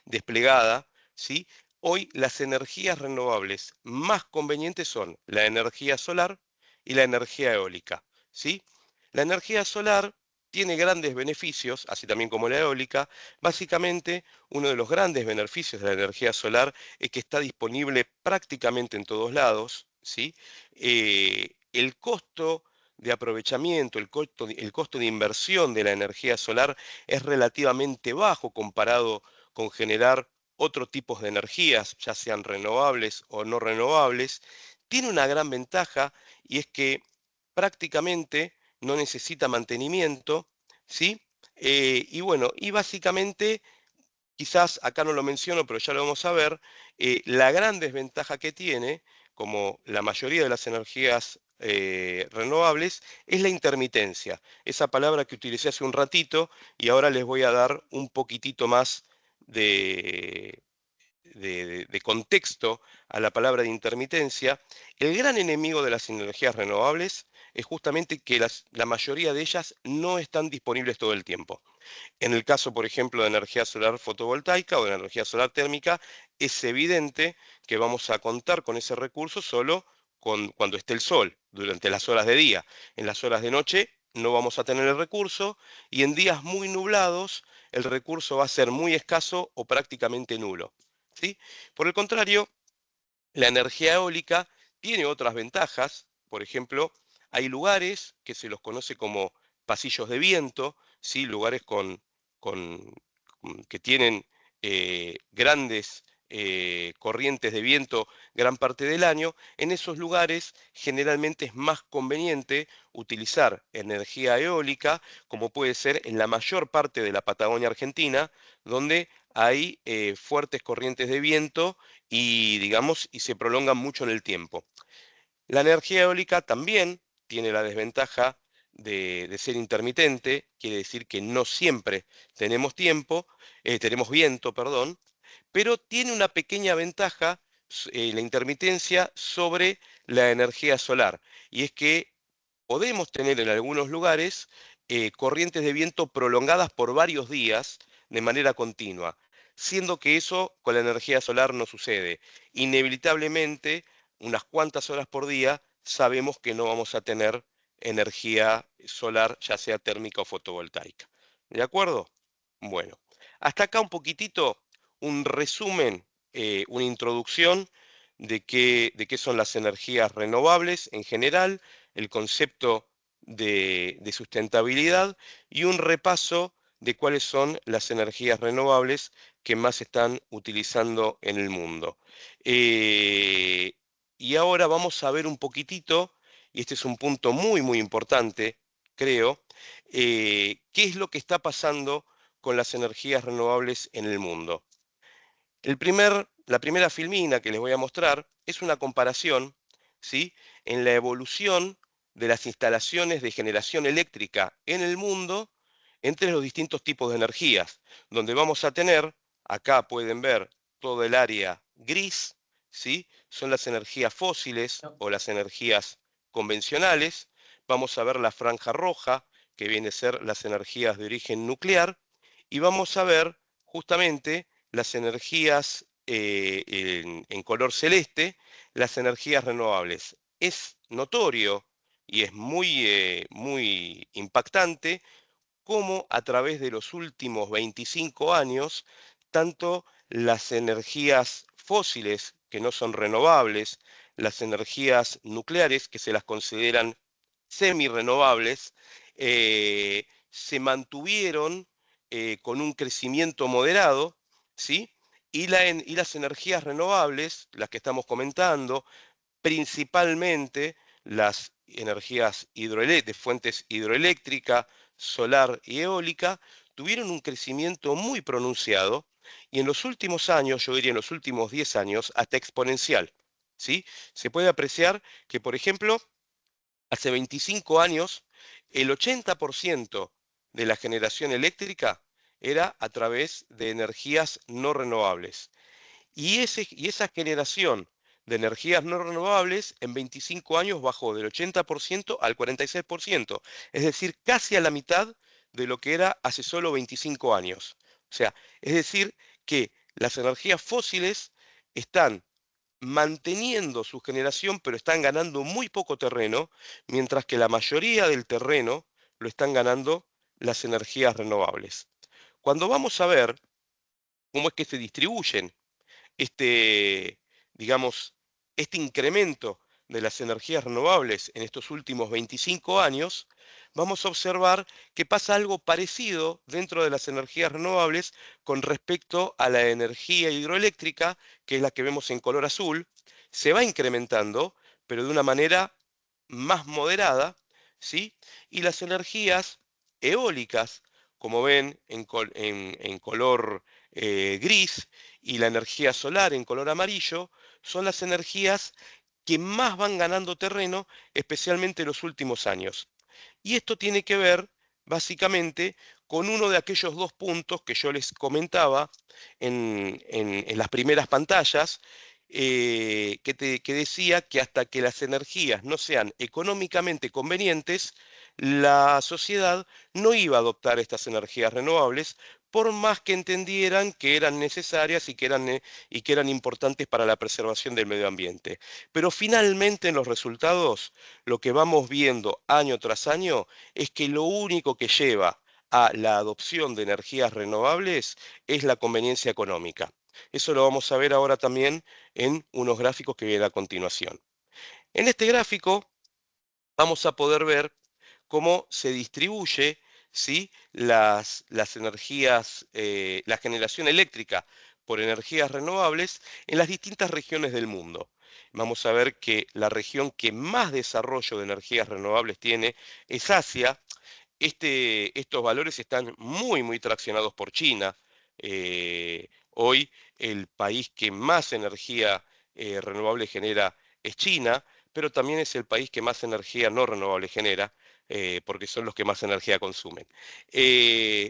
desplegada, ¿sí? Hoy las energías renovables más convenientes son la energía solar y la energía eólica, ¿sí? La energía solar tiene grandes beneficios, así también como la eólica. Básicamente, uno de los grandes beneficios de la energía solar es que está disponible prácticamente en todos lados, ¿sí? El costo de aprovechamiento, el costo de inversión de la energía solar es relativamente bajo comparado con generar otros tipos de energías, ya sean renovables o no renovables. Tiene una gran ventaja, y es que prácticamente no necesita mantenimiento, ¿sí? Y bueno, y básicamente, quizás acá no lo menciono, pero ya lo vamos a ver, la gran desventaja que tiene, como la mayoría de las energías renovables, es la intermitencia. Esa palabra que utilicé hace un ratito, y ahora les voy a dar un poquitito más de, de contexto a la palabra de intermitencia. El gran enemigo de las energías renovables es justamente que la mayoría de ellas no están disponibles todo el tiempo. En el caso, por ejemplo, de energía solar fotovoltaica o de energía solar térmica, es evidente que vamos a contar con ese recurso solo cuando esté el sol, durante las horas de día. En las horas de noche no vamos a tener el recurso, y en días muy nublados el recurso va a ser muy escaso o prácticamente nulo, ¿sí? Por el contrario, la energía eólica tiene otras ventajas. Por ejemplo, hay lugares que se los conoce como pasillos de viento, ¿sí? Lugares con- que tienen grandes corrientes de viento gran parte del año. En esos lugares generalmente es más conveniente utilizar energía eólica, como puede ser en la mayor parte de la Patagonia Argentina, donde hay fuertes corrientes de viento y, digamos, y se prolongan mucho en el tiempo. La energía eólica también tiene la desventaja de ser intermitente, quiere decir que no siempre tenemos viento, perdón, pero tiene una pequeña ventaja, la intermitencia, sobre la energía solar, y es que podemos tener en algunos lugares corrientes de viento prolongadas por varios días de manera continua, siendo que eso con la energía solar no sucede. Inevitablemente, unas cuantas horas por día, sabemos que no vamos a tener energía solar, ya sea térmica o fotovoltaica. ¿De acuerdo? Bueno, hasta acá un poquitito, un resumen, una introducción de qué son las energías renovables en general, el concepto de sustentabilidad, y un repaso de cuáles son las energías renovables que más se están utilizando en el mundo. Eh, y ahora vamos a ver un poquitito, y este es un punto muy, muy importante, creo, qué es lo que está pasando con las energías renovables en el mundo. La primera filmina que les voy a mostrar es una comparación, ¿sí? En la evolución de las instalaciones de generación eléctrica en el mundo entre los distintos tipos de energías, donde vamos a tener, acá pueden ver todo el área gris, ¿sí? Son las energías fósiles No, o las energías convencionales, vamos a ver la franja roja, que viene a ser las energías de origen nuclear, y vamos a ver justamente las energías en color celeste, las energías renovables. Es notorio y es muy impactante cómo a través de los últimos 25 años, tanto las energías fósiles, que no son renovables, las energías nucleares, que se las consideran semirrenovables, se mantuvieron con un crecimiento moderado, ¿sí? Y las energías renovables, las que estamos comentando, principalmente las energías de fuentes hidroeléctrica, solar y eólica, tuvieron un crecimiento muy pronunciado y en los últimos años, yo diría en los últimos 10 años, hasta exponencial. ¿Sí? Se puede apreciar que, por ejemplo, hace 25 años, el 80% de la generación eléctrica era a través de energías no renovables. Y esa generación de energías no renovables en 25 años bajó del 80% al 46%, es decir, casi a la mitad de lo que era hace solo 25 años. O sea, es decir, que las energías fósiles están manteniendo su generación, pero están ganando muy poco terreno, mientras que la mayoría del terreno lo están ganando las energías renovables. Cuando vamos a ver cómo es que se distribuyen este, digamos, este incremento de las energías renovables en estos últimos 25 años, vamos a observar que pasa algo parecido dentro de las energías renovables con respecto a la energía hidroeléctrica, que es la que vemos en color azul, se va incrementando, pero de una manera más moderada, ¿sí? Y las energías eólicas, como ven en color gris, y la energía solar en color amarillo, son las energías que más van ganando terreno, especialmente en los últimos años. Y esto tiene que ver básicamente con uno de aquellos dos puntos que yo les comentaba en las primeras pantallas, que decía que hasta que las energías no sean económicamente convenientes, la sociedad no iba a adoptar estas energías renovables, por más que entendieran que eran necesarias y que eran importantes para la preservación del medio ambiente. Pero finalmente en los resultados, lo que vamos viendo año tras año es que lo único que lleva a la adopción de energías renovables es la conveniencia económica. Eso lo vamos a ver ahora también en unos gráficos que vienen a continuación. En este gráfico vamos a poder ver cómo se distribuye, ¿sí? las energías, la generación eléctrica por energías renovables en las distintas regiones del mundo. Vamos a ver que la región que más desarrollo de energías renovables tiene es Asia. Estos valores están muy traccionados por China. Hoy el país que más energía renovable genera es China, pero también es el país que más energía no renovable genera, porque son los que más energía consumen.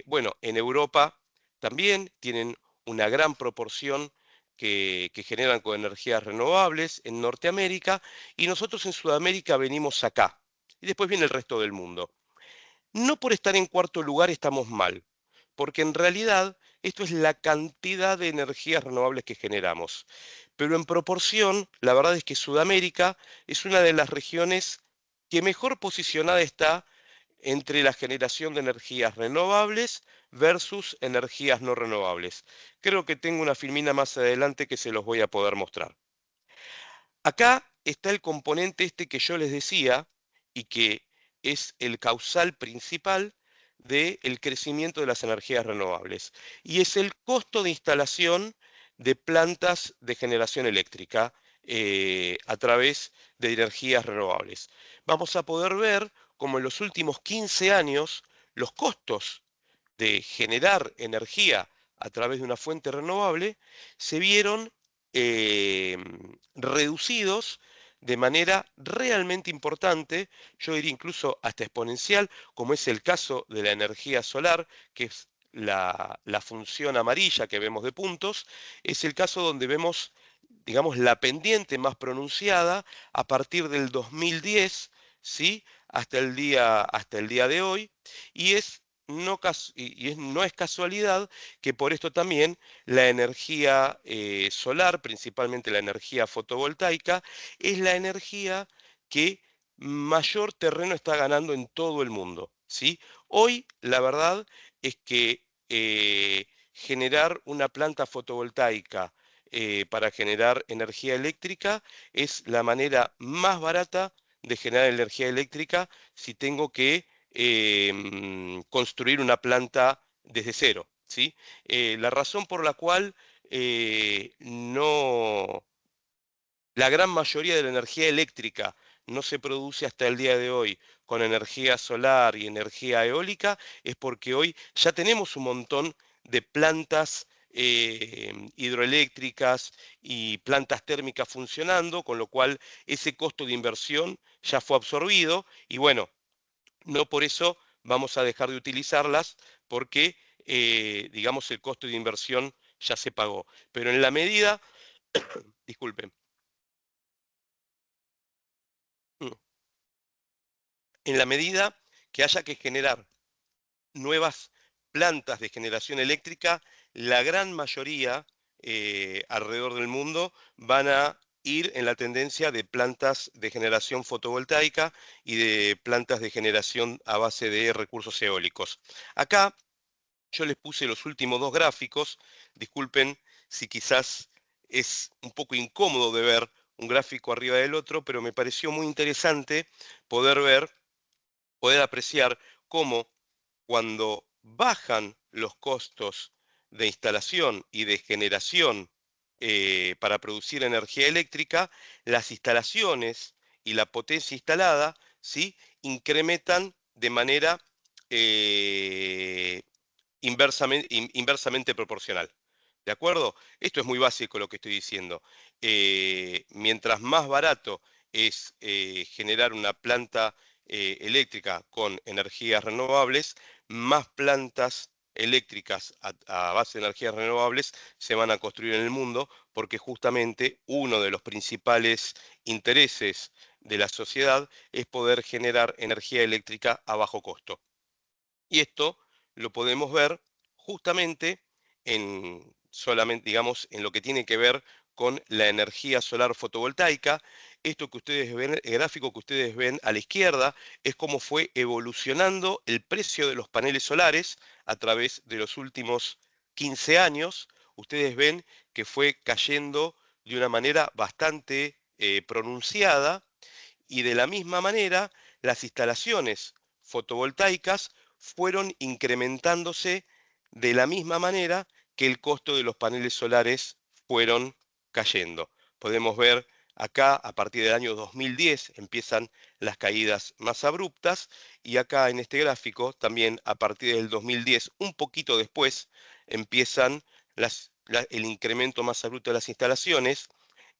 Bueno, en Europa también tienen una gran proporción que generan con energías renovables, en Norteamérica, y nosotros en Sudamérica venimos acá. Y después viene el resto del mundo. No por estar en cuarto lugar estamos mal, porque en realidad esto es la cantidad de energías renovables que generamos. Pero en proporción, la verdad es que Sudamérica es una de las regiones que mejor posicionada está entre la generación de energías renovables versus energías no renovables. Creo que tengo una filmina más adelante que se los voy a poder mostrar. Acá está el componente este que yo les decía y que es el causal principal del crecimiento de las energías renovables. Y es el costo de instalación de plantas de generación eléctrica a través de energías renovables. Vamos a poder ver cómo en los últimos 15 años los costos de generar energía a través de una fuente renovable se vieron eh, reducidos de manera realmente importante, yo diría incluso hasta exponencial, como es el caso de la energía solar, que es la función amarilla que vemos de puntos, es el caso donde vemos digamos, la pendiente más pronunciada a partir del 2010, ¿sí? Hasta el día de hoy, y no es casualidad que por esto también la energía solar, principalmente la energía fotovoltaica, es la energía que mayor terreno está ganando en todo el mundo, ¿sí? Hoy, la verdad es que generar una planta fotovoltaica para generar energía eléctrica es la manera más barata de generar energía eléctrica si tengo que construir una planta desde cero, ¿sí? La razón por la cual no, la gran mayoría de la energía eléctrica no se produce hasta el día de hoy con energía solar y energía eólica es porque hoy ya tenemos un montón de plantas hidroeléctricas y plantas térmicas funcionando, con lo cual ese costo de inversión ya fue absorbido y bueno, no por eso vamos a dejar de utilizarlas porque, digamos, el costo de inversión ya se pagó. Pero en la medida, disculpen, en la medida que haya que generar nuevas plantas de generación eléctrica, la gran mayoría alrededor del mundo van a ir en la tendencia de plantas de generación fotovoltaica y de plantas de generación a base de recursos eólicos. Acá yo les puse los últimos dos gráficos, disculpen si quizás es un poco incómodo de ver un gráfico arriba del otro, pero me pareció muy interesante poder ver, poder apreciar cómo cuando bajan los costos de instalación y de generación para producir energía eléctrica, las instalaciones y la potencia instalada, ¿sí? Incrementan de manera eh, inversamente proporcional. ¿De acuerdo? Esto es muy básico lo que estoy diciendo. Mientras más barato es generar una planta eléctrica con energías renovables, más plantas eléctricas a base de energías renovables se van a construir en el mundo, porque justamente uno de los principales intereses de la sociedad es poder generar energía eléctrica a bajo costo. Y esto lo podemos ver justamente en solamente, digamos, en lo que tiene que ver con la energía solar fotovoltaica. Esto que ustedes ven, el gráfico que ustedes ven a la izquierda, es cómo fue evolucionando el precio de los paneles solares a través de los últimos 15 años. Ustedes ven que fue cayendo de una manera bastante pronunciada y de la misma manera las instalaciones fotovoltaicas fueron incrementándose de la misma manera que el costo de los paneles solares fueron cayendo. Podemos ver acá, a partir del año 2010, empiezan las caídas más abruptas y acá en este gráfico, también a partir del 2010, un poquito después, empiezan el incremento más abrupto de las instalaciones.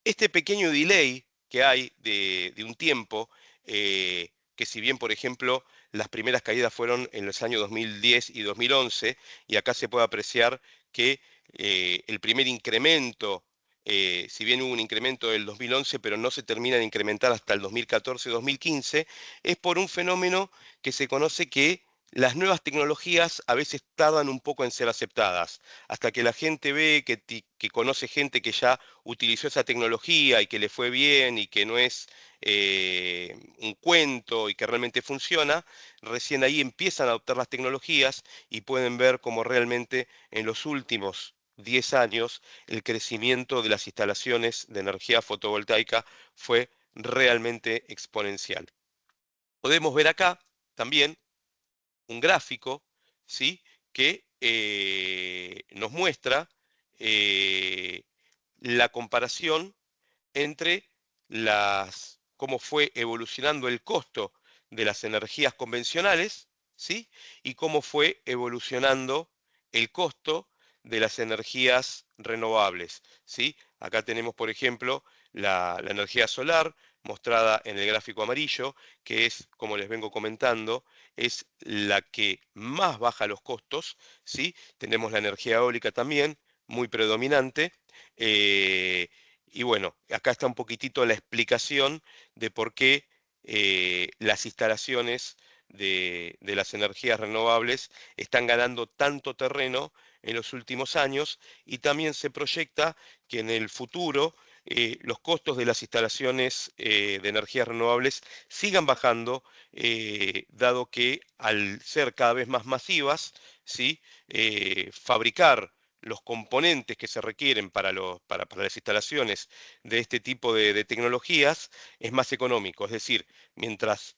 Este pequeño delay que hay de un tiempo, que si bien, por ejemplo, las primeras caídas fueron en los años 2010 y 2011, y acá se puede apreciar que el primer incremento, si bien hubo un incremento del 2011, pero no se termina de incrementar hasta el 2014-2015, es por un fenómeno que se conoce que las nuevas tecnologías a veces tardan un poco en ser aceptadas, hasta que la gente ve que conoce gente que ya utilizó esa tecnología y que le fue bien y que no es un cuento y que realmente funciona, recién ahí empiezan a adoptar las tecnologías y pueden ver cómo realmente en los últimos 10 años el crecimiento de las instalaciones de energía fotovoltaica fue realmente exponencial. Podemos ver acá también un gráfico, ¿sí? Que nos muestra eh, la comparación entre cómo fue evolucionando el costo de las energías convencionales, ¿sí? Y cómo fue evolucionando el costo de las energías renovables, ¿sí? Acá tenemos, por ejemplo, la energía solar mostrada en el gráfico amarillo, que es, como les vengo comentando, es la que más baja los costos, ¿sí? Tenemos la energía eólica también, muy predominante, eh, Y bueno, acá está un poquitito la explicación de por qué las instalaciones de las energías renovables están ganando tanto terreno en los últimos años, y también se proyecta que en el futuro los costos de las instalaciones de energías renovables sigan bajando, dado que al ser cada vez más masivas, ¿sí? Fabricar los componentes que se requieren para las instalaciones de este tipo de tecnologías es más económico. Es decir, mientras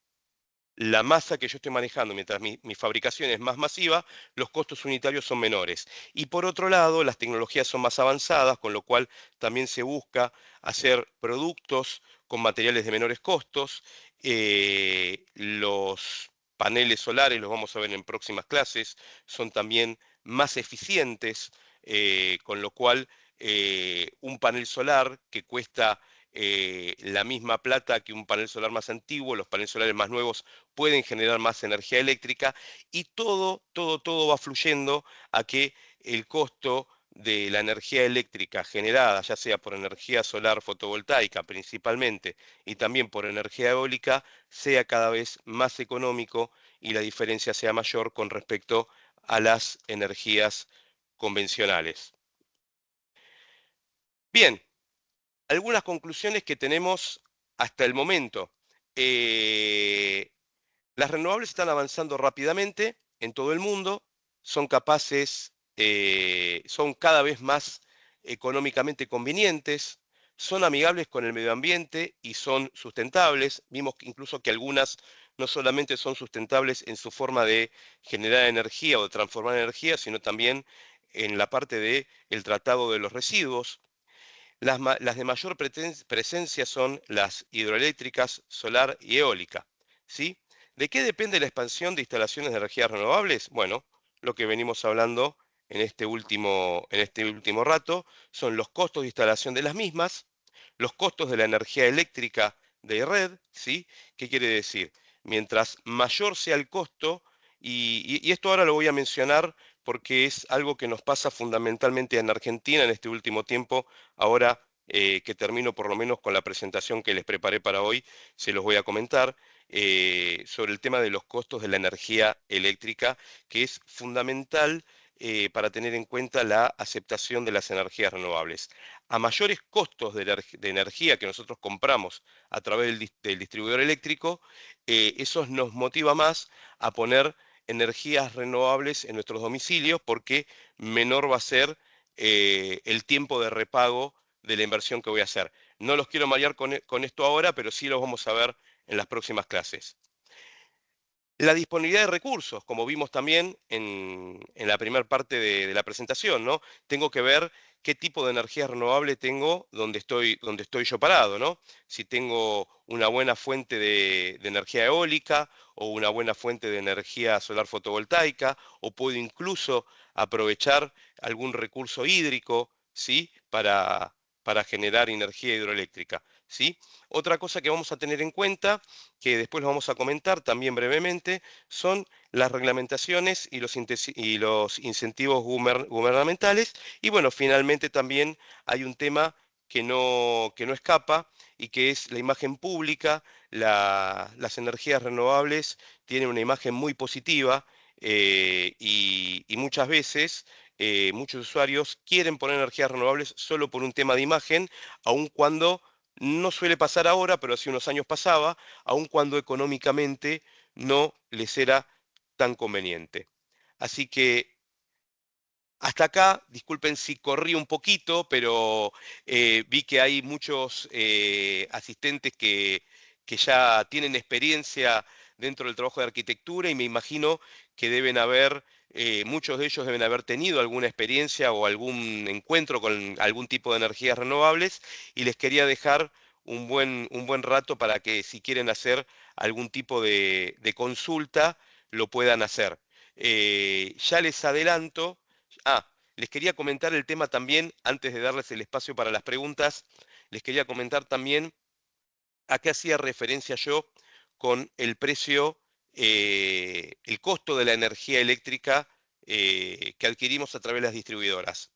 la masa que yo estoy manejando, mientras mi fabricación es más masiva, los costos unitarios son menores. Y por otro lado, las tecnologías son más avanzadas, con lo cual también se busca hacer productos con materiales de menores costos. Los paneles solares, los vamos a ver en próximas clases, son también más eficientes, con lo cual un panel solar que cuesta la misma plata que un panel solar más antiguo, los paneles solares más nuevos pueden generar más energía eléctrica, y todo va fluyendo a que el costo de la energía eléctrica generada, ya sea por energía solar fotovoltaica principalmente y también por energía eólica, sea cada vez más económico y la diferencia sea mayor con respecto a las energías convencionales. Bien, algunas conclusiones que tenemos hasta el momento. Eh, las renovables están avanzando rápidamente en todo el mundo, son capaces, son cada vez más económicamente convenientes, son amigables con el medio ambiente y son sustentables. Vimos que incluso que algunas no solamente son sustentables en su forma de generar energía o de transformar energía, sino también en la parte de el tratado de los residuos. Las de mayor presencia son las hidroeléctricas, solar y eólica, ¿sí? ¿De qué depende la expansión de instalaciones de energías renovables? Bueno, lo que venimos hablando en este último rato son los costos de instalación de las mismas, los costos de la energía eléctrica de red, ¿sí? ¿Qué quiere decir? Mientras mayor sea el costo, y esto ahora lo voy a mencionar porque es algo que nos pasa fundamentalmente en Argentina en este último tiempo. Ahora que termino por lo menos con la presentación que les preparé para hoy, se los voy a comentar sobre el tema de los costos de la energía eléctrica, que es fundamental para tener en cuenta la aceptación de las energías renovables. A mayores costos de energía que nosotros compramos a través del distribuidor eléctrico, eso nos motiva más a poner energías renovables en nuestros domicilios, porque menor va a ser el tiempo de repago de la inversión que voy a hacer. No los quiero marear con esto ahora, pero sí los vamos a ver en las próximas clases. La disponibilidad de recursos, como vimos también en la primera parte de la presentación, ¿no? Tengo que ver qué tipo de energía renovable tengo donde estoy yo parado, ¿no? Si tengo una buena fuente de energía eólica o una buena fuente de energía solar fotovoltaica, o puedo incluso aprovechar algún recurso hídrico, ¿sí? Para generar energía hidroeléctrica, ¿sí? Otra cosa que vamos a tener en cuenta, que después lo vamos a comentar también brevemente, son las reglamentaciones y los incentivos gubernamentales. Y bueno, finalmente también hay un tema que no escapa, y que es la imagen pública. Las energías renovables tienen una imagen muy positiva, y muchas veces muchos usuarios quieren poner energías renovables solo por un tema de imagen, aun cuando no suele pasar ahora, pero hace unos años pasaba, aun cuando económicamente no les era tan conveniente. Así que hasta acá, disculpen si corrí un poquito, pero vi que hay muchos asistentes que ya tienen experiencia dentro del trabajo de arquitectura, y me imagino que muchos de ellos deben haber tenido alguna experiencia o algún encuentro con algún tipo de energías renovables, y les quería dejar un buen rato para que, si quieren hacer algún tipo de consulta, lo puedan hacer. Ya les adelanto. Les quería comentar el tema también, antes de darles el espacio para las preguntas. Les quería comentar también a qué hacía referencia yo con el precio, el costo de la energía eléctrica que adquirimos a través de las distribuidoras.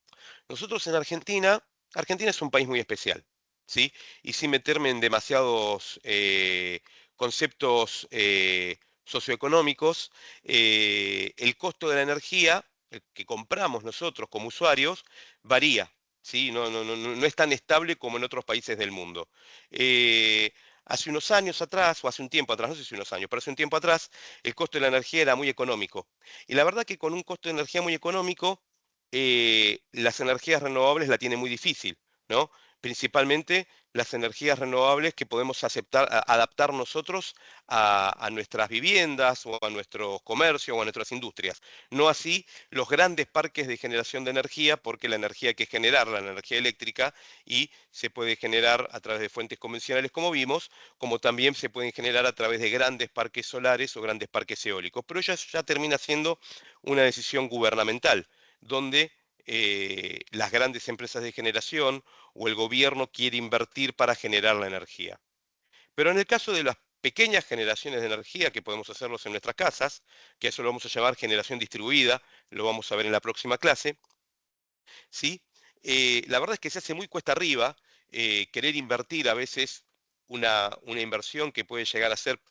Nosotros en Argentina es un país muy especial. ¿sí? Y sin meterme en demasiados conceptos socioeconómicos, el costo de la energía que compramos nosotros como usuarios varía, ¿sí? No es tan estable como en otros países del mundo. Eh, Hace unos años atrás, o hace un tiempo atrás, no sé si unos años, pero hace un tiempo atrás, el costo de la energía era muy económico. Y la verdad que con un costo de energía muy económico, las energías renovables la tienen muy difícil, ¿no? Principalmente las energías renovables que podemos adaptar nosotros a nuestras viviendas o a nuestros comercios o a nuestras industrias. No así los grandes parques de generación de energía, porque la energía hay que generar, la energía eléctrica, y se puede generar a través de fuentes convencionales como vimos, como también se pueden generar a través de grandes parques solares o grandes parques eólicos. Pero ya termina siendo una decisión gubernamental, donde las grandes empresas de generación o el gobierno quiere invertir para generar la energía. Pero en el caso de las pequeñas generaciones de energía que podemos hacerlos en nuestras casas, que eso lo vamos a llamar generación distribuida, lo vamos a ver en la próxima clase, ¿sí? La verdad es que se hace muy cuesta arriba querer invertir a veces una inversión que puede llegar a ser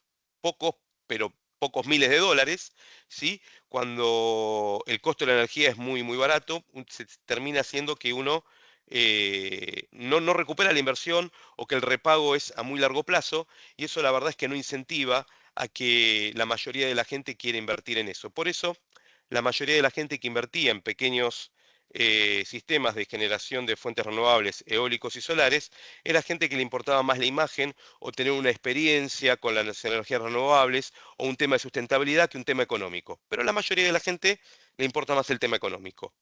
pocos, pero pocos miles de dólares, ¿sí? Cuando el costo de la energía es muy, muy barato, se termina haciendo que uno no recupera la inversión o que el repago es a muy largo plazo, y eso la verdad es que no incentiva a que la mayoría de la gente quiera invertir en eso. Por eso, la mayoría de la gente que invertía en pequeños sistemas de generación de fuentes renovables, eólicos y solares, era gente que le importaba más la imagen o tener una experiencia con las energías renovables o un tema de sustentabilidad que un tema económico. Pero a la mayoría de la gente le importa más el tema económico.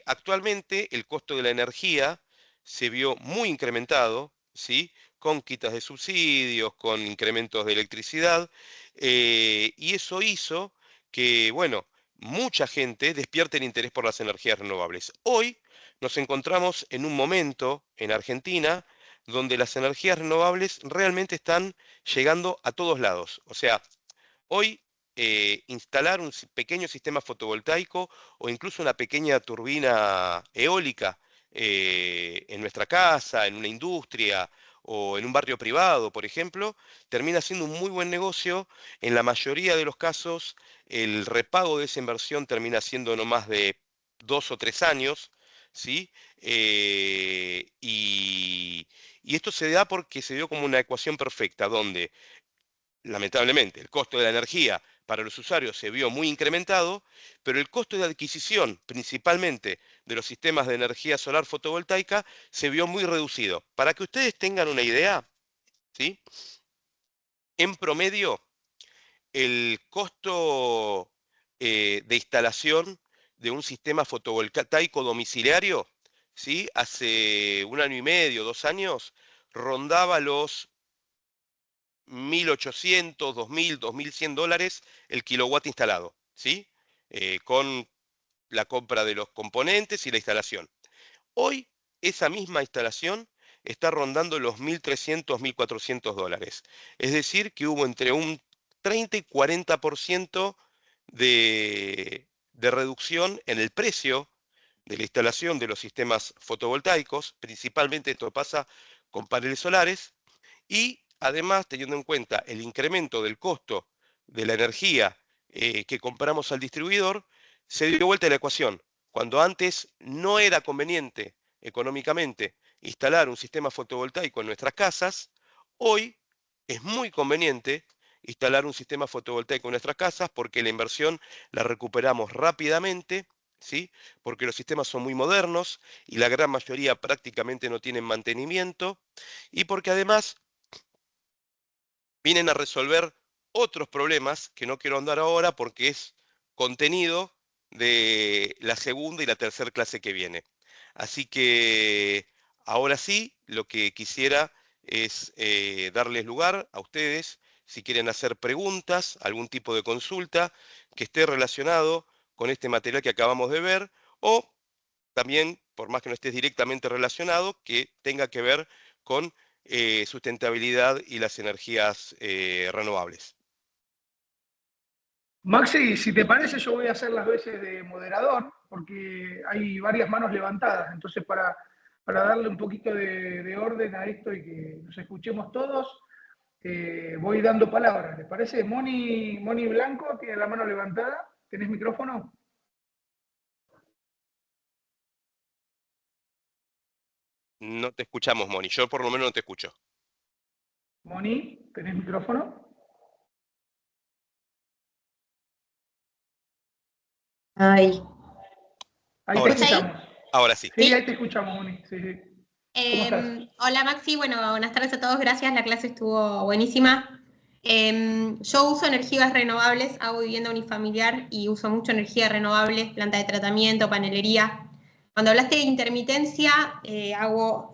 Actualmente el costo de la energía se vio muy incrementado, ¿sí? Con quitas de subsidios, con incrementos de electricidad, y eso hizo que, bueno, mucha gente despierte el interés por las energías renovables. Hoy nos encontramos en un momento en Argentina donde las energías renovables realmente están llegando a todos lados. O sea, hoy instalar un pequeño sistema fotovoltaico o incluso una pequeña turbina eólica en nuestra casa, en una industria o en un barrio privado, por ejemplo, termina siendo un muy buen negocio. En la mayoría de los casos, el repago de esa inversión termina siendo no más de 2 o 3 años, ¿sí? Y esto se da porque se dio como una ecuación perfecta, donde lamentablemente, el costo de la energía para los usuarios se vio muy incrementado, pero el costo de adquisición, principalmente de los sistemas de energía solar fotovoltaica, se vio muy reducido. Para que ustedes tengan una idea, ¿sí? En promedio, el costo de instalación de un sistema fotovoltaico domiciliario, ¿sí? Hace 1 año y medio, 2 años, rondaba los 1.800, 2.000, $2.100 el kilowatt instalado, ¿sí? Con la compra de los componentes y la instalación. Hoy esa misma instalación está rondando los 1.300, $1.400. Es decir, que hubo entre un 30 y 40% de reducción en el precio de la instalación de los sistemas fotovoltaicos. Principalmente esto pasa con paneles solares, y además, teniendo en cuenta el incremento del costo de la energía que compramos al distribuidor, se dio vuelta la ecuación. Cuando antes no era conveniente económicamente instalar un sistema fotovoltaico en nuestras casas, hoy es muy conveniente instalar un sistema fotovoltaico en nuestras casas porque la inversión la recuperamos rápidamente, ¿sí? Porque los sistemas son muy modernos y la gran mayoría prácticamente no tienen mantenimiento, y porque además vienen a resolver otros problemas que no quiero andar ahora porque es contenido de la segunda y la tercera clase que viene. Así que ahora sí, lo que quisiera es darles lugar a ustedes, si quieren hacer preguntas, algún tipo de consulta que esté relacionado con este material que acabamos de ver, o también, por más que no estés directamente relacionado, que tenga que ver con sustentabilidad y las energías renovables. Maxi, si te parece, yo voy a hacer las veces de moderador, porque hay varias manos levantadas. Entonces, para darle un poquito de orden a esto y que nos escuchemos todos, voy dando palabras. ¿Les parece? Moni Blanco tiene la mano levantada. ¿Tenés micrófono? No te escuchamos, Moni. Yo por lo menos no te escucho. Moni, ¿tenés micrófono? Ay, Ahí ¿me te Ahora escucha sí. ahí? escuchamos. Ahora sí. Sí, ahí te escuchamos, Moni. Sí, sí. ¿Cómo estás? Hola Maxi, bueno, buenas tardes a todos, gracias, la clase estuvo buenísima. Yo uso energías renovables, hago vivienda unifamiliar y uso mucho energía renovable, planta de tratamiento, panelería. Cuando hablaste de intermitencia, lo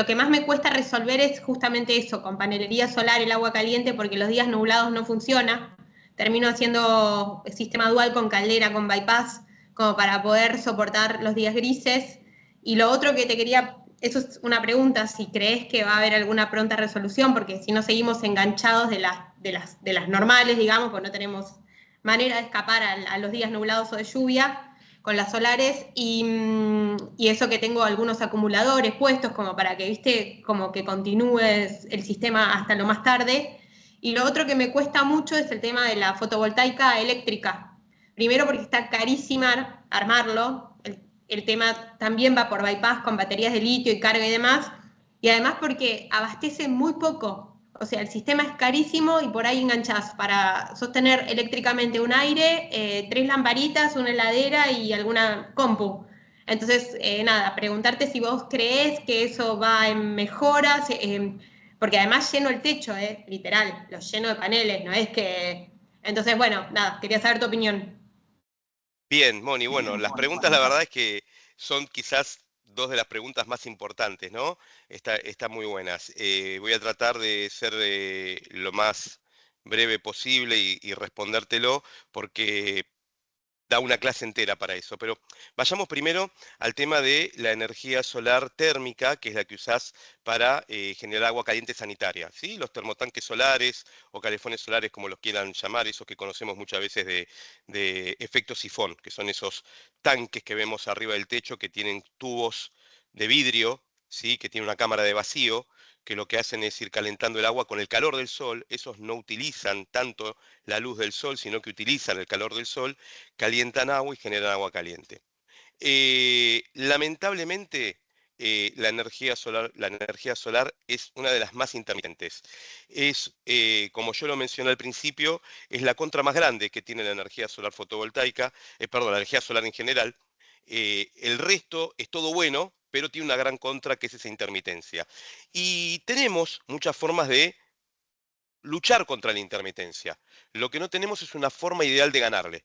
que más me cuesta resolver es justamente eso, con panelería solar, el agua caliente, porque los días nublados no funciona. Termino haciendo sistema dual con caldera, con bypass, como para poder soportar los días grises. Y lo otro que te quería, eso es una pregunta, si crees que va a haber alguna pronta resolución, porque si no seguimos enganchados de las normales, digamos, pues no tenemos manera de escapar a los días nublados o de lluvia con las solares y eso que tengo algunos acumuladores puestos como para que, viste, como que continúe el sistema hasta lo más tarde. Y lo otro que me cuesta mucho es el tema de la fotovoltaica eléctrica. Primero porque está carísima armarlo, el tema también va por bypass con baterías de litio y carga y demás, y además porque abastece muy poco. O sea, el sistema es carísimo y por ahí enganchás para sostener eléctricamente un aire, tres lamparitas, una heladera y alguna compu. Entonces, nada, preguntarte si vos creés que eso va en mejoras, porque además lleno el techo, literal, lo lleno de paneles, no es que... Entonces, bueno, nada, quería saber tu opinión. Bien, Moni. Bueno, las preguntas la verdad es que son quizás dos de las preguntas más importantes, ¿no? Están muy buenas. Voy a tratar de ser lo más breve posible y respondértelo porque da una clase entera para eso. Pero vayamos primero al tema de la energía solar térmica, que es la que usás para generar agua caliente sanitaria, ¿sí? Los termotanques solares o calefones solares, como los quieran llamar, esos que conocemos muchas veces de efecto sifón, que son esos tanques que vemos arriba del techo que tienen tubos de vidrio, ¿sí? Que tienen una cámara de vacío, que lo que hacen es ir calentando el agua con el calor del sol. Esos no utilizan tanto la luz del sol, sino que utilizan el calor del sol, calientan agua y generan agua caliente. Lamentablemente, la energía solar es una de las más intermitentes. Como yo lo mencioné al principio, es la contra más grande que tiene la energía solar fotovoltaica, perdón, la energía solar en general. El resto es todo bueno, pero tiene una gran contra que es esa intermitencia. Y tenemos muchas formas de luchar contra la intermitencia. Lo que no tenemos es una forma ideal de ganarle.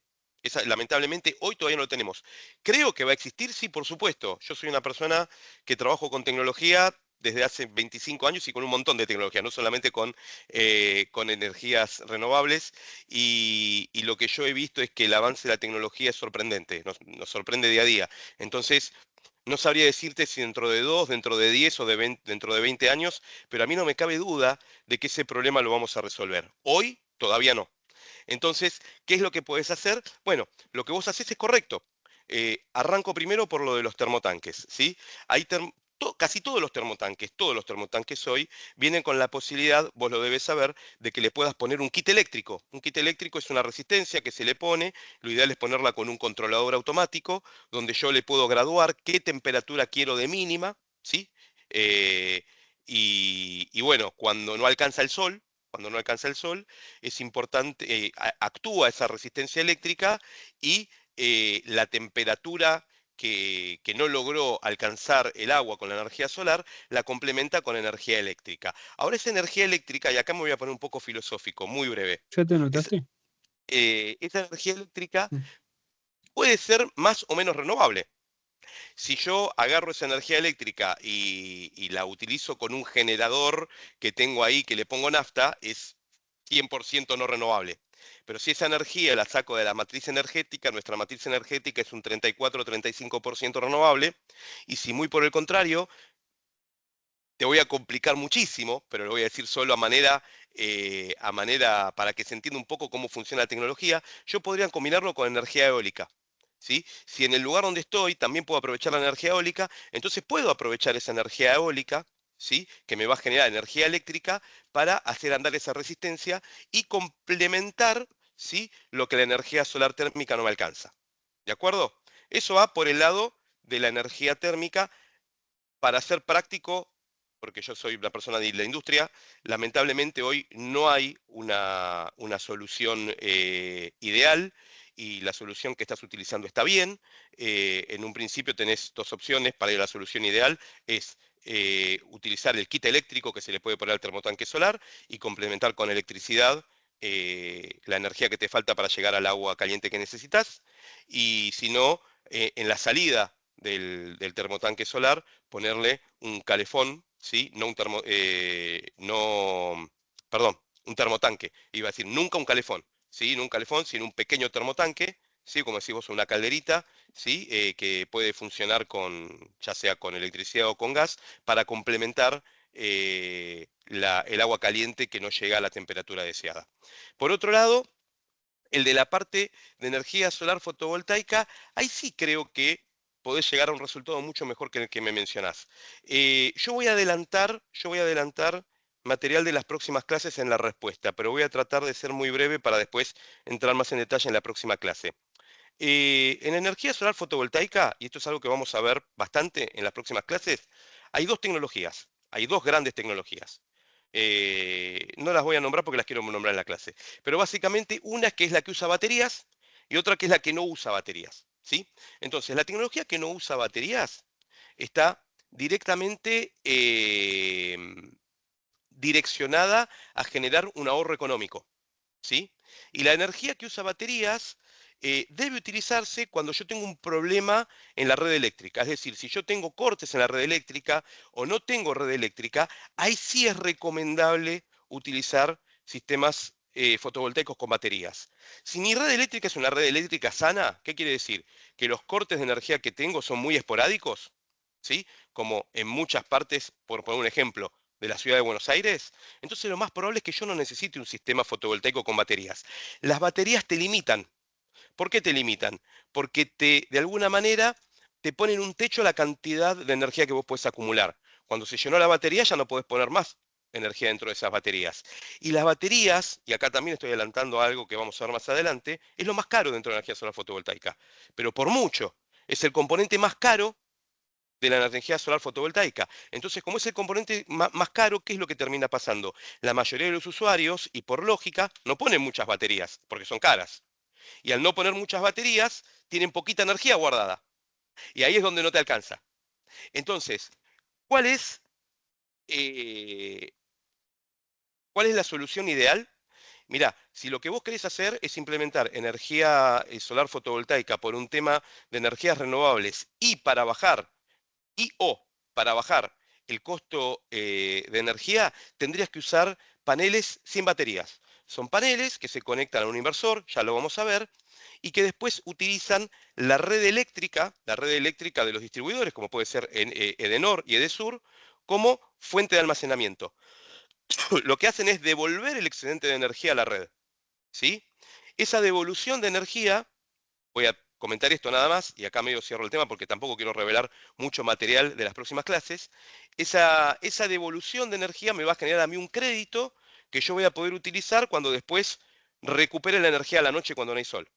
Lamentablemente, hoy todavía no lo tenemos. Creo que va a existir, sí, por supuesto. Yo soy una persona que trabajo con tecnología desde hace 25 años y con un montón de tecnología, no solamente con energías renovables. Y lo que yo he visto es que el avance de la tecnología es sorprendente, nos sorprende día a día. Entonces, no sabría decirte si dentro de 2, dentro de 10 o dentro de 20 años, pero a mí no me cabe duda de que ese problema lo vamos a resolver. Hoy todavía no. Entonces, ¿qué es lo que puedes hacer? Bueno, lo que vos haces es correcto. Arranco primero por lo de los termotanques, ¿sí? Hay casi todos los termotanques hoy vienen con la posibilidad, vos lo debes saber, de que le puedas poner un kit eléctrico. Un kit eléctrico es una resistencia que se le pone, lo ideal es ponerla con un controlador automático, donde yo le puedo graduar qué temperatura quiero de mínima, ¿sí? Eh, y bueno, cuando no alcanza el sol, es importante, actúa esa resistencia eléctrica y la temperatura que no logró alcanzar el agua con la energía solar, la complementa con energía eléctrica. Ahora esa energía eléctrica, y acá me voy a poner un poco filosófico, muy breve, ¿Ya te es- anotaste? esa energía eléctrica Mm. puede ser más o menos renovable. Si yo agarro esa energía eléctrica y la utilizo con un generador que tengo ahí, que le pongo nafta, es 100% no renovable. Pero si esa energía la saco de la matriz energética, nuestra matriz energética es un 34-35% renovable, y si muy por el contrario, te voy a complicar muchísimo, pero lo voy a decir solo a manera para que se entienda un poco cómo funciona la tecnología, yo podría combinarlo con energía eólica. ¿sí? Si en el lugar donde estoy también puedo aprovechar la energía eólica, entonces puedo aprovechar esa energía eólica, ¿sí? Que me va a generar energía eléctrica para hacer andar esa resistencia y complementar, ¿sí? Lo que la energía solar térmica no me alcanza. ¿De acuerdo? Eso va por el lado de la energía térmica. Para ser práctico, porque yo soy una persona de la industria, lamentablemente hoy no hay una solución ideal y la solución que estás utilizando está bien. En un principio tenés dos opciones para ir a la solución ideal, es utilizar el kit eléctrico que se le puede poner al termotanque solar y complementar con electricidad la energía que te falta para llegar al agua caliente que necesitas. Y si no, en la salida del termotanque solar, ponerle un calefón, ¿sí? No un perdón, un termotanque. Iba a decir, nunca un calefón, ¿sí? No un calefón, sino un pequeño termotanque, ¿sí? Como decís vos, una calderita, ¿sí? Que puede funcionar ya sea con electricidad o con gas, para complementar el agua caliente que no llega a la temperatura deseada. Por otro lado, el de la parte de energía solar fotovoltaica, ahí sí creo que podés llegar a un resultado mucho mejor que el que me mencionás. Yo voy a adelantar material de las próximas clases en la respuesta, pero voy a tratar de ser muy breve para después entrar más en detalle en la próxima clase. En energía solar fotovoltaica, y esto es algo que vamos a ver bastante en las próximas clases, hay dos tecnologías, hay dos grandes tecnologías. No las voy a nombrar porque las quiero nombrar en la clase, pero básicamente una que es la que usa baterías y otra que es la que no usa baterías, ¿sí? Entonces, la tecnología que no usa baterías está directamente direccionada a generar un ahorro económico, ¿sí? Y la energía que usa baterías debe utilizarse cuando yo tengo un problema en la red eléctrica. Es decir, si yo tengo cortes en la red eléctrica o no tengo red eléctrica, ahí sí es recomendable utilizar sistemas fotovoltaicos con baterías. Si mi red eléctrica es una red eléctrica sana, ¿qué quiere decir? Que los cortes de energía que tengo son muy esporádicos, ¿sí? Como en muchas partes, por poner un ejemplo, de la ciudad de Buenos Aires, entonces lo más probable es que yo no necesite un sistema fotovoltaico con baterías. Las baterías te limitan. ¿Por qué te limitan? Porque de alguna manera te ponen un techo a la cantidad de energía que vos podés acumular. Cuando se llenó la batería ya no podés poner más energía dentro de esas baterías. Y las baterías, y acá también estoy adelantando algo que vamos a ver más adelante, es lo más caro dentro de la energía solar fotovoltaica. Pero por mucho, es el componente más caro de la energía solar fotovoltaica. Entonces, como es el componente más caro, ¿qué es lo que termina pasando? La mayoría de los usuarios, y por lógica, no ponen muchas baterías, porque son caras. Y al no poner muchas baterías, tienen poquita energía guardada. Y ahí es donde no te alcanza. Entonces, ¿cuál es, eh, ¿cuál es la solución ideal? Mirá, si lo que vos querés hacer es implementar energía solar fotovoltaica por un tema de energías renovables y para bajar el costo de energía, tendrías que usar paneles sin baterías. Son paneles que se conectan a un inversor, ya lo vamos a ver, y que después utilizan la red eléctrica de los distribuidores, como puede ser Edenor y Edesur, como fuente de almacenamiento. Lo que hacen es devolver el excedente de energía a la red, ¿sí? Esa devolución de energía, voy a comentar esto nada más, y acá medio cierro el tema porque tampoco quiero revelar mucho material de las próximas clases. Esa devolución de energía me va a generar a mí un crédito que yo voy a poder utilizar cuando después recupere la energía a la noche cuando no hay sol.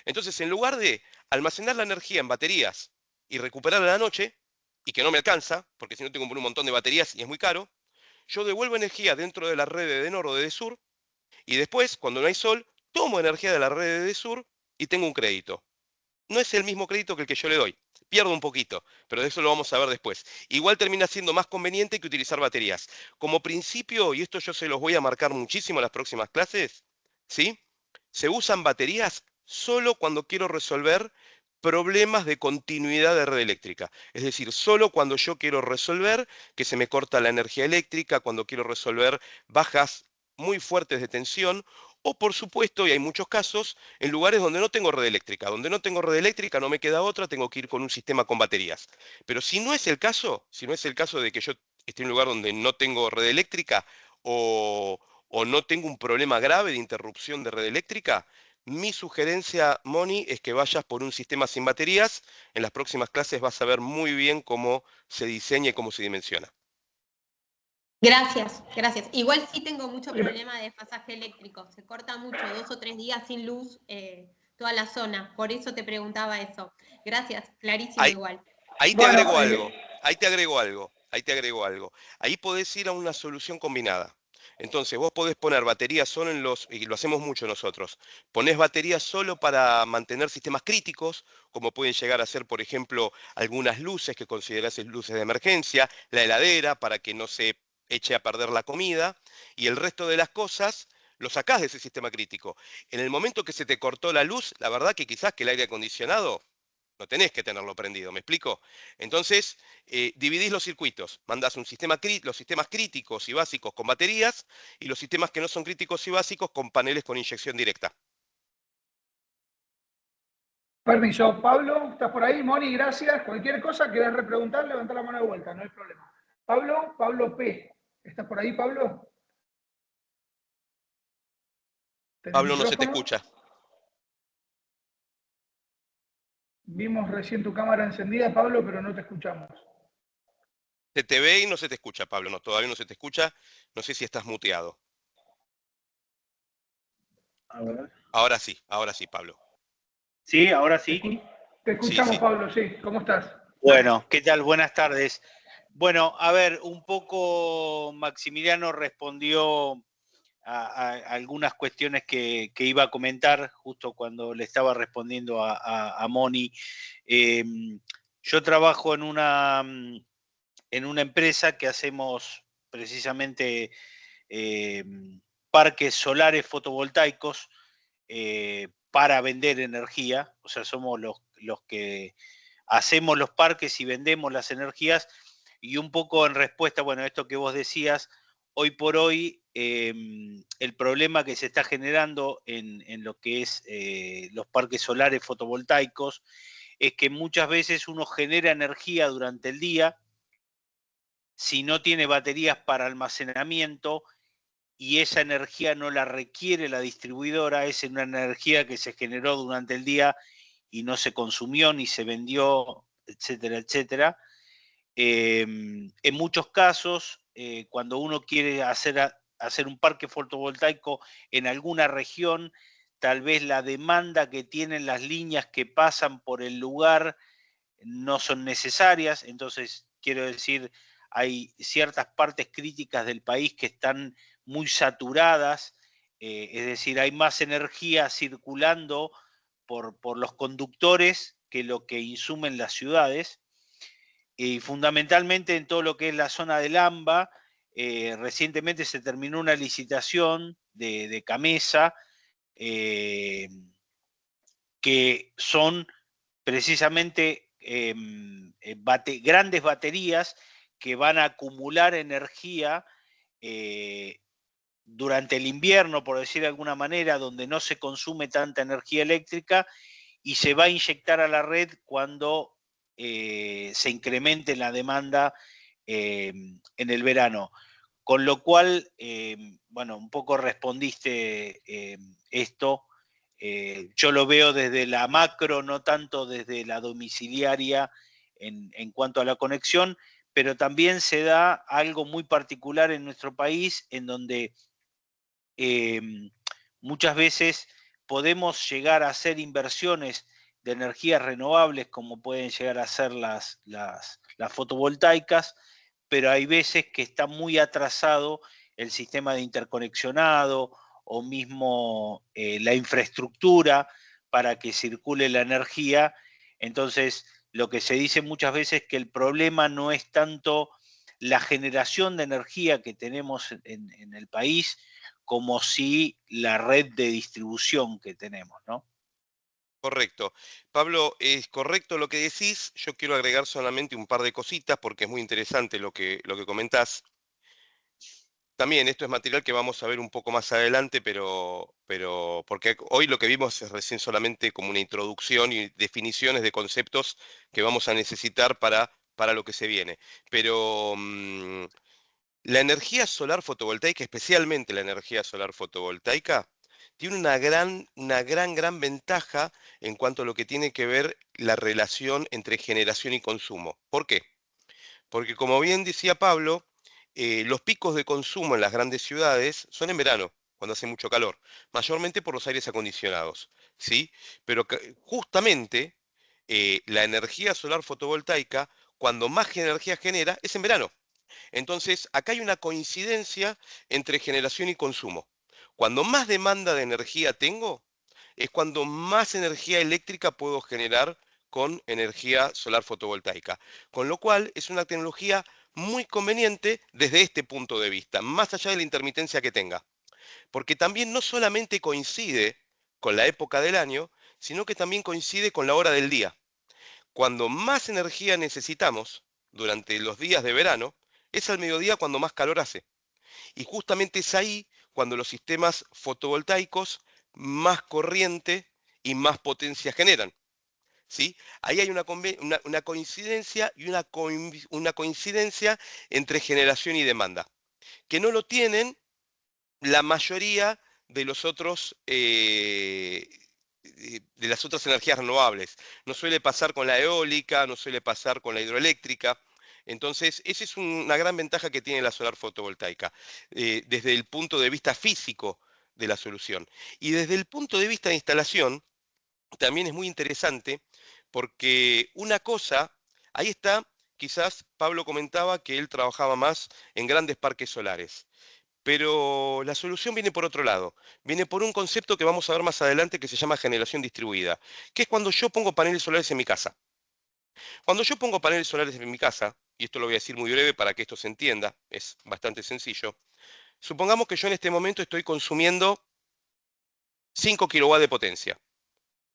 Entonces, en lugar de almacenar la energía en baterías y recuperarla a la noche, y que no me alcanza, porque si no tengo que poner un montón de baterías y es muy caro, yo devuelvo energía dentro de la red de Edenor o de Edesur, y después, cuando no hay sol, tomo energía de la red de Edesur y tengo un crédito. No es el mismo crédito que el que yo le doy. Pierdo un poquito, pero de eso lo vamos a ver después. Igual termina siendo más conveniente que utilizar baterías. Como principio, y esto yo se los voy a marcar muchísimo en las próximas clases, ¿sí? Se usan baterías solo cuando quiero resolver problemas de continuidad de red eléctrica. Es decir, solo cuando yo quiero resolver que se me corta la energía eléctrica, cuando quiero resolver bajas muy fuertes de tensión, o por supuesto, y hay muchos casos, en lugares donde no tengo red eléctrica. Donde no tengo red eléctrica no me queda otra, tengo que ir con un sistema con baterías. Pero si no es el caso, si no es el caso de que yo esté en un lugar donde no tengo red eléctrica o no tengo un problema grave de interrupción de red eléctrica, Mi sugerencia, Moni, es que vayas por un sistema sin baterías. En las próximas clases vas a ver muy bien cómo se diseña y cómo se dimensiona. Gracias, gracias. Igual sí tengo mucho problema de desfasaje eléctrico. Se corta mucho, 2 o 3 días sin luz toda la zona. Por eso te preguntaba eso. Gracias, clarísimo Ahí, igual. ahí te Bueno, agrego algo, ahí te agrego algo, ahí te agrego algo. Ahí podés ir a una solución combinada. Entonces, vos podés poner baterías solo en los, y lo hacemos mucho nosotros, ponés baterías solo para mantener sistemas críticos, como pueden llegar a ser, por ejemplo, algunas luces que considerás luces de emergencia, la heladera para que no se eche a perder la comida, y el resto de las cosas lo sacás de ese sistema crítico. En el momento que se te cortó la luz, la verdad que quizás que el aire acondicionado no tenés que tenerlo prendido, ¿me explico? Entonces, dividís los circuitos, mandás un sistema los sistemas críticos y básicos con baterías y los sistemas que no son críticos y básicos con paneles con inyección directa. permiso, Pablo, ¿estás por ahí? Moni, gracias. Cualquier cosa, querés repreguntar, levanta la mano de vuelta, no hay problema. Pablo, Pablo P. ¿Estás por ahí, Pablo? ¿Tenés Pablo, no se te micrófono? escucha. Vimos recién tu cámara encendida, Pablo, pero no te escuchamos. Se te ve y no se te escucha, Pablo. No, todavía no se te escucha. No sé si estás muteado. A ver. Ahora sí, Pablo. Sí, ahora Te, sí. te Sí, escuchamos, sí. Pablo, sí. ¿Cómo estás? Dale. Bueno, ¿qué tal? Buenas tardes. Bueno, a ver, un poco Maximiliano respondió a algunas cuestiones que iba a comentar justo cuando le estaba respondiendo a Moni. Yo trabajo en una empresa que hacemos precisamente parques solares fotovoltaicos para vender energía, o sea, somos los que hacemos los parques y vendemos las energías, y un poco en respuesta, bueno, a esto que vos decías, hoy por hoy el problema que se está generando en lo que es los parques solares fotovoltaicos es que muchas veces uno genera energía durante el día, si no tiene baterías para almacenamiento, y esa energía no la requiere la distribuidora, es una energía que se generó durante el día y no se consumió ni se vendió, etcétera, etcétera. En muchos casos, cuando uno quiere hacer un parque fotovoltaico en alguna región, tal vez la demanda que tienen las líneas que pasan por el lugar no son necesarias, entonces quiero decir, hay ciertas partes críticas del país que están muy saturadas, es decir, hay más energía circulando por los conductores que lo que insumen las ciudades, y fundamentalmente en todo lo que es la zona del AMBA, recientemente se terminó una licitación de Camesa, que son precisamente grandes baterías que van a acumular energía durante el invierno, por decir de alguna manera, donde no se consume tanta energía eléctrica, y se va a inyectar a la red cuando se incremente la demanda en el verano. Con lo cual, bueno, un poco respondiste esto. Yo lo veo desde la macro, no tanto desde la domiciliaria en cuanto a la conexión, pero también se da algo muy particular en nuestro país, en donde muchas veces podemos llegar a hacer inversiones de energías renovables, como pueden llegar a ser las fotovoltaicas, pero hay veces que está muy atrasado el sistema de interconexionado o mismo la infraestructura para que circule la energía. Entonces, lo que se dice muchas veces es que el problema no es tanto la generación de energía que tenemos en el país, como si la red de distribución que tenemos, ¿no? Correcto. Pablo, es correcto lo que decís. Yo quiero agregar solamente un par de cositas porque es muy interesante lo que comentás. También esto es material que vamos a ver un poco más adelante, pero porque hoy lo que vimos es recién solamente como una introducción y definiciones de conceptos que vamos a necesitar para lo que se viene. Pero la energía solar fotovoltaica, especialmente la energía solar fotovoltaica, tiene una gran ventaja en cuanto a lo que tiene que ver la relación entre generación y consumo. ¿Por qué? Porque como bien decía Pablo, los picos de consumo en las grandes ciudades son en verano, cuando hace mucho calor, mayormente por los aires acondicionados, ¿sí? Pero justamente la energía solar fotovoltaica, cuando más energía genera, es en verano. Entonces, acá hay una coincidencia entre generación y consumo. Cuando más demanda de energía tengo, es cuando más energía eléctrica puedo generar con energía solar fotovoltaica. Con lo cual, es una tecnología muy conveniente desde este punto de vista, más allá de la intermitencia que tenga. Porque también no solamente coincide con la época del año, sino que también coincide con la hora del día. Cuando más energía necesitamos durante los días de verano, es al mediodía cuando más calor hace. Y justamente es ahí cuando los sistemas fotovoltaicos más corriente y más potencia generan. ¿Sí? Ahí hay una coincidencia y una coincidencia entre generación y demanda, que no lo tienen la mayoría de los otros de las otras energías renovables. No suele pasar con la eólica, no suele pasar con la hidroeléctrica. Entonces, esa es una gran ventaja que tiene la solar fotovoltaica, desde el punto de vista físico de la solución. Y desde el punto de vista de instalación, también es muy interesante porque una cosa, ahí está, quizás Pablo comentaba que él trabajaba más en grandes parques solares. Pero la solución viene por otro lado, viene por un concepto que vamos a ver más adelante que se llama generación distribuida, que es cuando yo pongo paneles solares en mi casa. Cuando yo pongo paneles solares en mi casa, y esto lo voy a decir muy breve para que esto se entienda, es bastante sencillo, supongamos que yo en este momento estoy consumiendo 5 kilowatts de potencia.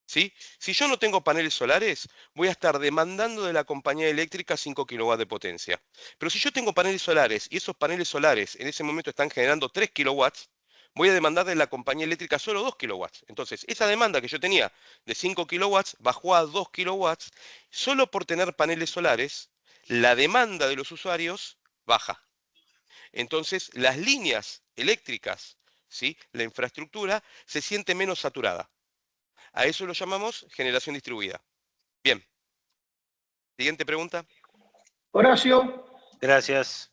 ¿Sí? Si yo no tengo paneles solares, voy a estar demandando de la compañía eléctrica 5 kilowatts de potencia. Pero si yo tengo paneles solares y esos paneles solares en ese momento están generando 3 kilowatts, voy a demandar de la compañía eléctrica solo 2 kilowatts. Entonces, esa demanda que yo tenía de 5 kilowatts bajó a 2 kilowatts. Solo por tener paneles solares, la demanda de los usuarios baja. Entonces, las líneas eléctricas, ¿sí? La infraestructura se siente menos saturada. A eso lo llamamos generación distribuida. Bien. Siguiente pregunta. Horacio. Gracias.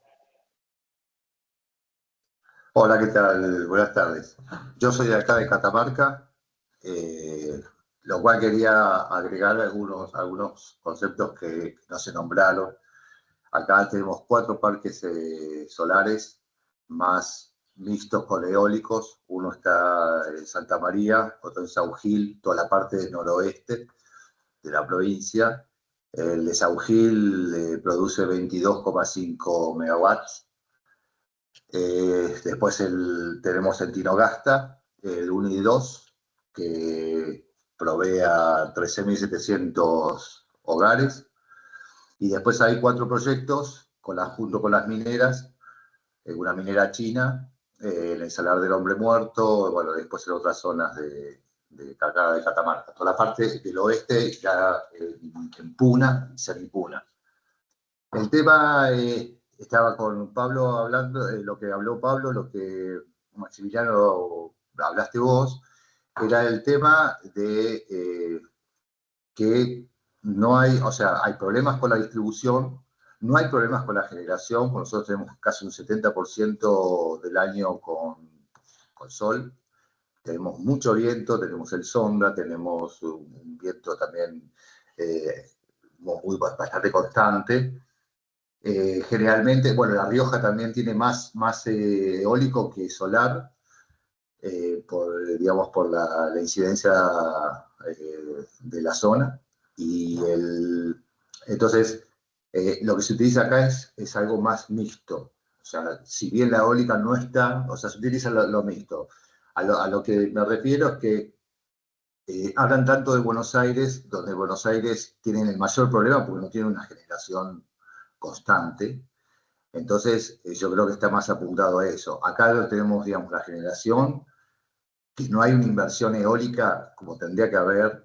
Hola, ¿qué tal? Buenas tardes. Yo soy de acá de Catamarca, lo cual quería agregar algunos conceptos que no se nombraron. Acá tenemos 4 parques solares más mixtos con eólicos. Uno está en Santa María, otro en Sauj Gil, toda la parte del noroeste de la provincia. El de Sauj Gil produce 22,5 megawatts. Después tenemos el Tinogasta, el 1 y 2, que provee a 13.700 hogares. Y después hay 4 proyectos junto con las mineras, una minera china, en el Salar del Hombre Muerto, bueno, después en otras zonas de Catamarca. Toda la parte del oeste ya en Puna y Sergipuna. El tema, estaba con Pablo hablando, lo que habló Pablo, lo que Maximiliano hablaste vos, era el tema de que no hay, o sea, hay problemas con la distribución, no hay problemas con la generación, porque nosotros tenemos casi un 70% del año con sol, tenemos mucho viento, tenemos el sombra, tenemos un viento también bastante constante. Generalmente, bueno, La Rioja también tiene más eólico que solar, digamos, por la incidencia de la zona. Y entonces, lo que se utiliza acá es algo más mixto. O sea, si bien la eólica no está, o sea, se utiliza lo mixto. A lo que me refiero es que hablan tanto de Buenos Aires, donde Buenos Aires tienen el mayor problema porque no tiene una generación constante. Entonces, yo creo que está más apuntado a eso. Acá tenemos, digamos, la generación, que no hay una inversión eólica como tendría que haber,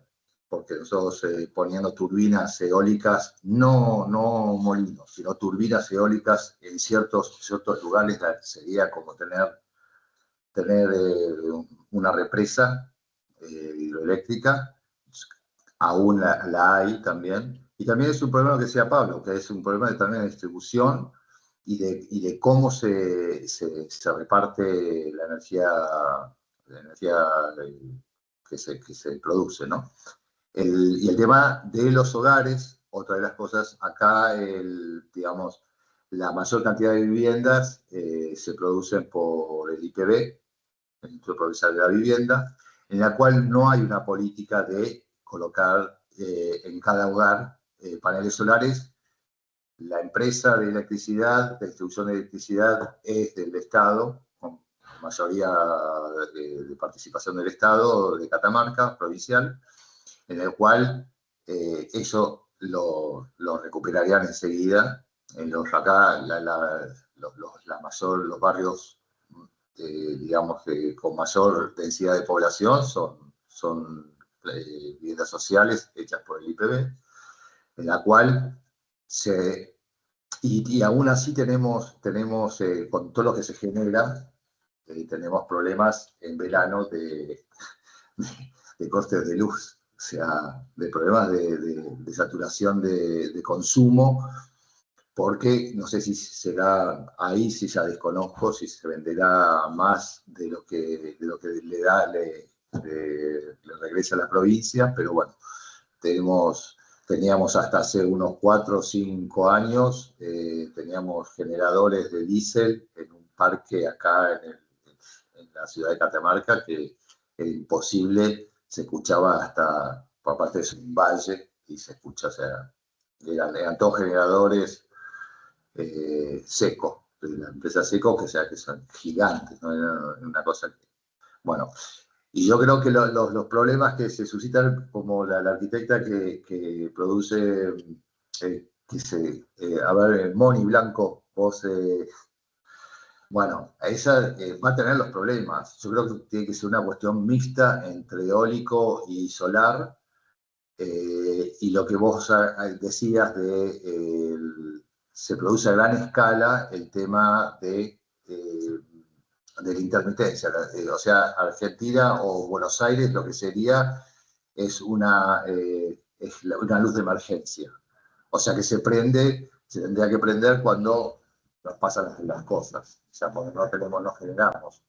porque nosotros poniendo turbinas eólicas, no molinos, sino turbinas eólicas en ciertos lugares sería como tener tener una represa hidroeléctrica, aún la hay también. Y también es un problema que decía Pablo, que es un problema también de distribución y de cómo se reparte la energía que se produce, ¿no? Y el tema de los hogares, otra de las cosas, acá, digamos, la mayor cantidad de viviendas se producen por el IPB, el Instituto Provincial de la Vivienda, en la cual no hay una política de colocar en cada hogar paneles solares. La empresa de electricidad, de distribución de electricidad, es del Estado, con mayoría de participación del Estado, de Catamarca, provincial, en el cual eso lo recuperarían enseguida. Acá los barrios, digamos, con mayor densidad de población son viviendas sociales hechas por el IPB, en la cual y aún así tenemos con todo lo que se genera, tenemos problemas en verano de costes de luz, o sea, de problemas de saturación de consumo, porque no sé si será ahí, si ya desconozco, si se venderá más de lo que le regresa a la provincia, pero bueno, teníamos hasta hace unos 4 o 5 años, teníamos generadores de diésel en un parque acá en la ciudad de Catamarca que era imposible, se escuchaba hasta, por parte de un valle, y se escucha, o sea, eran todos generadores secos, de la empresa Seco, que son gigantes, ¿no? Era una cosa que, bueno, y yo creo que los problemas que se suscitan, como la arquitecta que produce, a ver, Moni Blanco, vos, bueno, ella va a tener los problemas. Yo creo que tiene que ser una cuestión mixta entre eólico y solar, y lo que vos decías se produce a gran escala el tema de la intermitencia. O sea, Argentina o Buenos Aires lo que sería es una luz de emergencia. O sea que se tendría que prender cuando nos pasan las cosas. O sea, porque no generamos.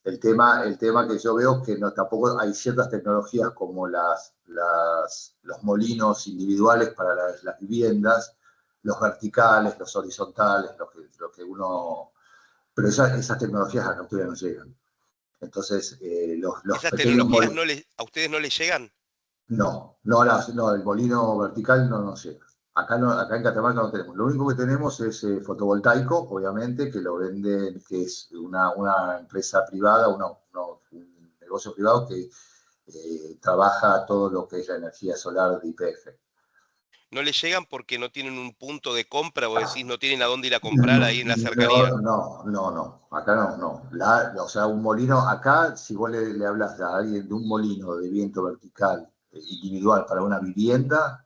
El tema que yo veo es que tampoco hay ciertas tecnologías como los molinos individuales para las viviendas, los verticales, los horizontales, lo que uno... Pero esas tecnologías a todavía no llegan. Entonces, los ¿Esas pequeños tecnologías molinos... a ustedes no les llegan? No, el molino vertical no llega. Acá en Catamarca no tenemos. Lo único que tenemos es fotovoltaico, obviamente, que lo venden, que es una empresa privada, un negocio privado que trabaja todo lo que es la energía solar de YPF. ¿No les llegan porque no tienen un punto de compra? Vos decís, no tienen a dónde ir a comprar ahí en la cercanía. No. Acá no. O sea, un molino, acá, si vos le hablas a alguien de un molino de viento vertical individual para una vivienda,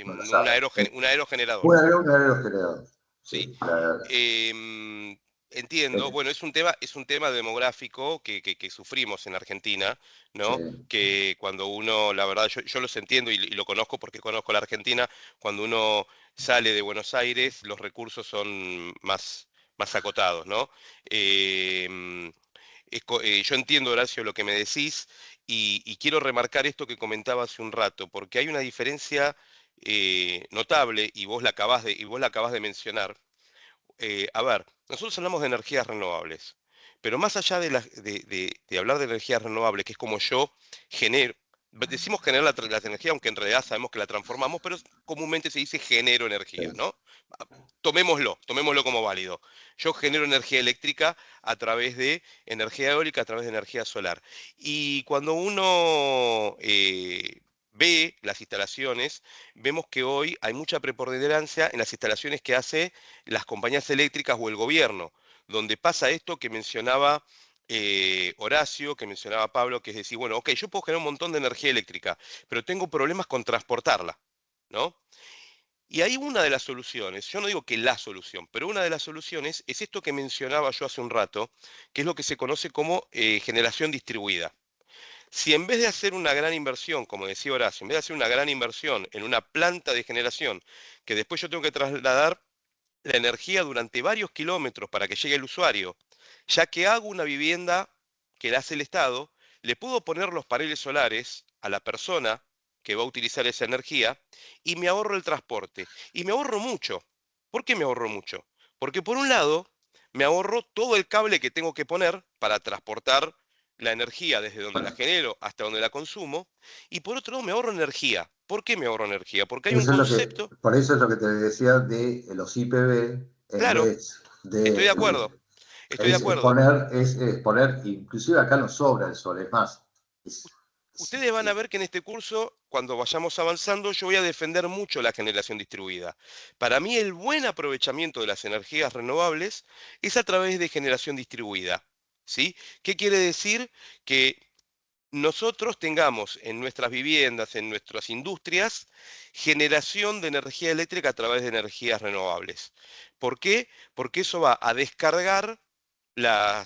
no lo sabe. Un aerogenerador. Un aerogenerador. Sí. Sí, Entiendo. Bueno, es un tema demográfico que sufrimos en Argentina, ¿no? sí. Que cuando uno, la verdad, yo los entiendo y lo conozco porque conozco la Argentina, cuando uno sale de Buenos Aires, los recursos son más acotados, ¿no? Yo entiendo, Horacio, lo que me decís y quiero remarcar esto que comentaba hace un rato, porque hay una diferencia notable y vos la acabás de mencionar. A ver, nosotros hablamos de energías renovables, pero más allá de hablar de energías renovables, que es como yo genero, decimos generar la energía, aunque en realidad sabemos que la transformamos, pero comúnmente se dice genero energía, Sí. ¿no? Tomémoslo como válido. Yo genero energía eléctrica a través de energía eólica, a través de energía solar. Y cuando uno ve las instalaciones, vemos que hoy hay mucha preponderancia en las instalaciones que hace las compañías eléctricas o el gobierno, donde pasa esto que mencionaba Horacio, que mencionaba Pablo, que es decir, bueno, ok, yo puedo generar un montón de energía eléctrica, pero tengo problemas con transportarla, ¿no? Y ahí una de las soluciones, yo no digo que la solución, pero una de las soluciones es esto que mencionaba yo hace un rato, que es lo que se conoce como generación distribuida. Si en vez de hacer una gran inversión, como decía Horacio, en vez de hacer una gran inversión en una planta de generación, que después yo tengo que trasladar la energía durante varios kilómetros para que llegue al usuario, ya que hago una vivienda que la hace el Estado, le puedo poner los paneles solares a la persona que va a utilizar esa energía y me ahorro el transporte. Y me ahorro mucho. ¿Por qué me ahorro mucho? Porque por un lado, me ahorro todo el cable que tengo que poner para transportar la energía desde donde la genero hasta donde la consumo, y por otro lado me ahorro energía. ¿Por qué me ahorro energía? Porque hay un Eso es lo que, concepto, por eso es lo que te decía de los IPV, en claro, vez estoy de de, acuerdo, estoy de acuerdo. es poner, inclusive acá no sobra el sol, es más, es- es- Ustedes van a ver que en este curso, cuando vayamos avanzando, yo voy a defender mucho la generación distribuida. Para mí, el buen aprovechamiento de las energías renovables es a través de generación distribuida. ¿Sí? ¿Qué quiere decir? Que nosotros tengamos en nuestras viviendas, en nuestras industrias, generación de energía eléctrica a través de energías renovables. ¿Por qué? Porque eso va a descargar la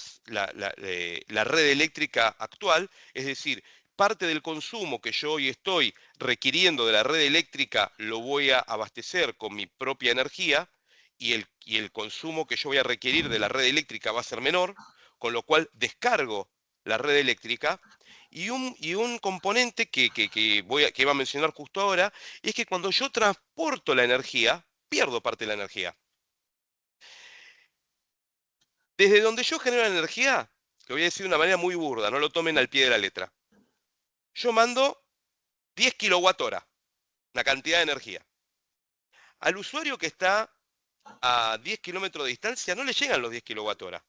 red eléctrica actual, es decir, parte del consumo que yo hoy estoy requiriendo de la red eléctrica lo voy a abastecer con mi propia energía y el consumo que yo voy a requerir de la red eléctrica va a ser menor, con lo cual descargo la red eléctrica. Y un componente que iba a mencionar justo ahora es que cuando yo transporto la energía, pierdo parte de la energía. Desde donde yo genero energía, que voy a decir de una manera muy burda, no lo tomen al pie de la letra. Yo mando 10 kWh, una cantidad de energía. Al usuario que está a 10 kilómetros de distancia no le llegan los 10 kWh,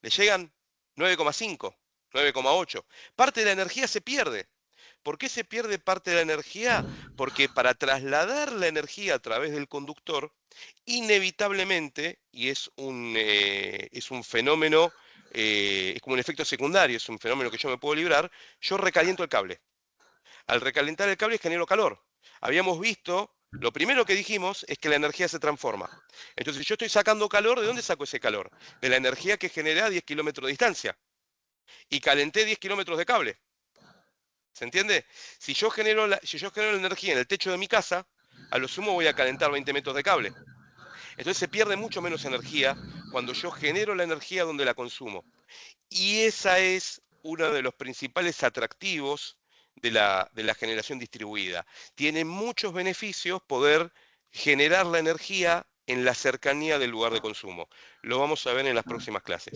le llegan 9,5, 9,8. Parte de la energía se pierde. ¿Por qué se pierde parte de la energía? Porque para trasladar la energía a través del conductor, inevitablemente, y es un fenómeno, es como un efecto secundario, es un fenómeno que yo me puedo librar, yo recaliento el cable. Al recalentar el cable genero calor. Habíamos visto, lo primero que dijimos es que la energía se transforma. Entonces, si yo estoy sacando calor, ¿de dónde saco ese calor? De la energía que generé a 10 kilómetros de distancia. Y calenté 10 kilómetros de cable. ¿Se entiende? Si yo genero la energía en el techo de mi casa, a lo sumo voy a calentar 20 metros de cable. Entonces se pierde mucho menos energía cuando yo genero la energía donde la consumo. Y esa es uno de los principales atractivos de la generación distribuida. Tiene muchos beneficios poder generar la energía en la cercanía del lugar de consumo. Lo vamos a ver en las próximas clases.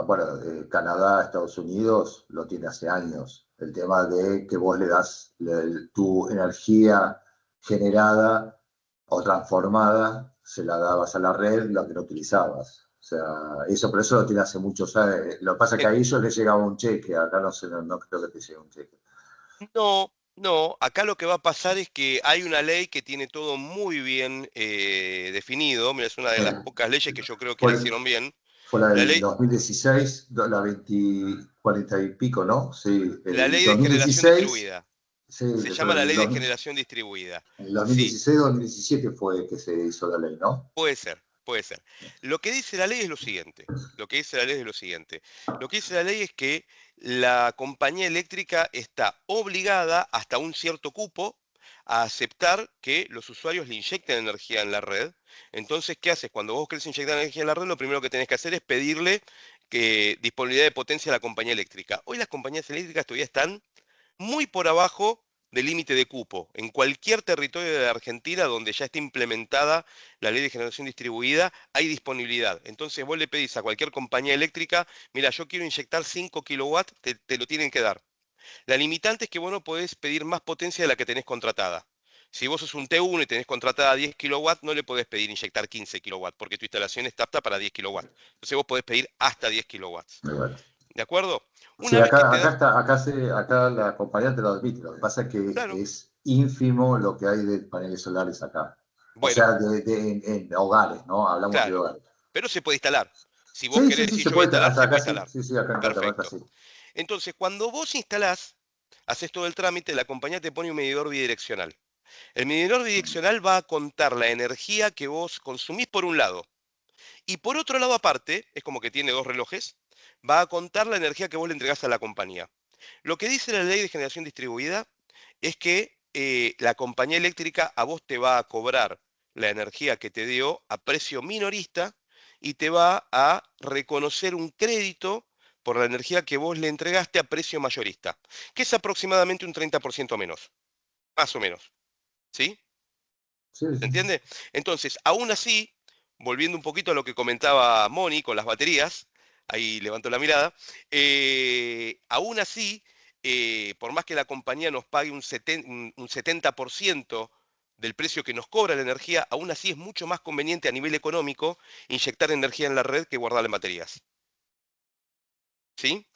bueno, Canadá, Estados Unidos lo tiene hace años. El tema de que vos le das tu energía generada o transformada, se la dabas a la red, lo que no utilizabas. O sea, por eso lo tiene hace muchos años. Lo que pasa es que a En- ellos les llegaba un cheque, acá no sé, no creo que te llegue un cheque. No, no, acá lo que va a pasar es que hay una ley que tiene todo muy bien definido. Mira, es una de las pocas leyes que yo creo que la Fue, hicieron bien. fue la La del ley, 2016, la 20, 40 y pico, ¿no? Sí, la el ley de generación 2016, distribuida. sí, Se llama pero la ley de generación distribuida. el Sí, 2016-2017 fue que se hizo la ley, ¿no? puede ser, puede ser. Lo que dice la ley es lo siguiente. Lo que dice la ley es lo siguiente. Lo que dice la ley es que la compañía eléctrica está obligada hasta un cierto cupo a aceptar que los usuarios le inyecten energía en la red. Entonces, ¿qué haces? Cuando vos querés inyectar energía en la red, lo primero que tenés que hacer es pedirle disponibilidad de potencia a la compañía eléctrica. Hoy las compañías eléctricas todavía están muy por abajo del límite de cupo. En cualquier territorio de la Argentina donde ya esté implementada la ley de generación distribuida, hay disponibilidad. Entonces vos le pedís a cualquier compañía eléctrica, mira, yo quiero inyectar 5 kilowatts, te lo tienen que dar. La limitante es que vos no podés pedir más potencia de la que tenés contratada. Si vos sos un T1 y tenés contratada 10 kilowatts, no le podés pedir inyectar 15 kilowatts, porque tu instalación está apta para 10 kilowatts. Entonces vos podés pedir hasta 10 kilowatts. Muy bueno. ¿De acuerdo? Sí, Una vez que te acá das... está, acá la compañía te lo admite. Lo que pasa es que Claro. es ínfimo lo que hay de paneles solares acá. O Bueno, sea, en hogares, ¿no? Hablamos de claro. hogares. Pero se puede instalar. Si vos Sí, sí, querés sí, decir se yo voy a puede, instalar, hasta se acá puede sí, instalar. sí, sí, acá en Catamarca Perfecto. sí. Entonces, cuando vos instalás, haces todo el trámite, la compañía te pone un medidor bidireccional. El medidor bidireccional va a contar la energía que vos consumís por un lado. Y por otro lado aparte, es como que tiene dos relojes, va a contar la energía que vos le entregás a la compañía. Lo que dice la ley de generación distribuida es que la compañía eléctrica a vos te va a cobrar la energía que te dio a precio minorista y te va a reconocer un crédito por la energía que vos le entregaste a precio mayorista, que es aproximadamente un 30% menos, más o menos. ¿Sí? Sí, ¿Se sí. entiende? Entonces, aún así, volviendo un poquito a lo que comentaba Moni con las baterías, ahí levanto la mirada, aún así, por más que la compañía nos pague un 70% del precio que nos cobra la energía, aún así es mucho más conveniente a nivel económico inyectar energía en la red que guardarla en baterías. ¿Sí?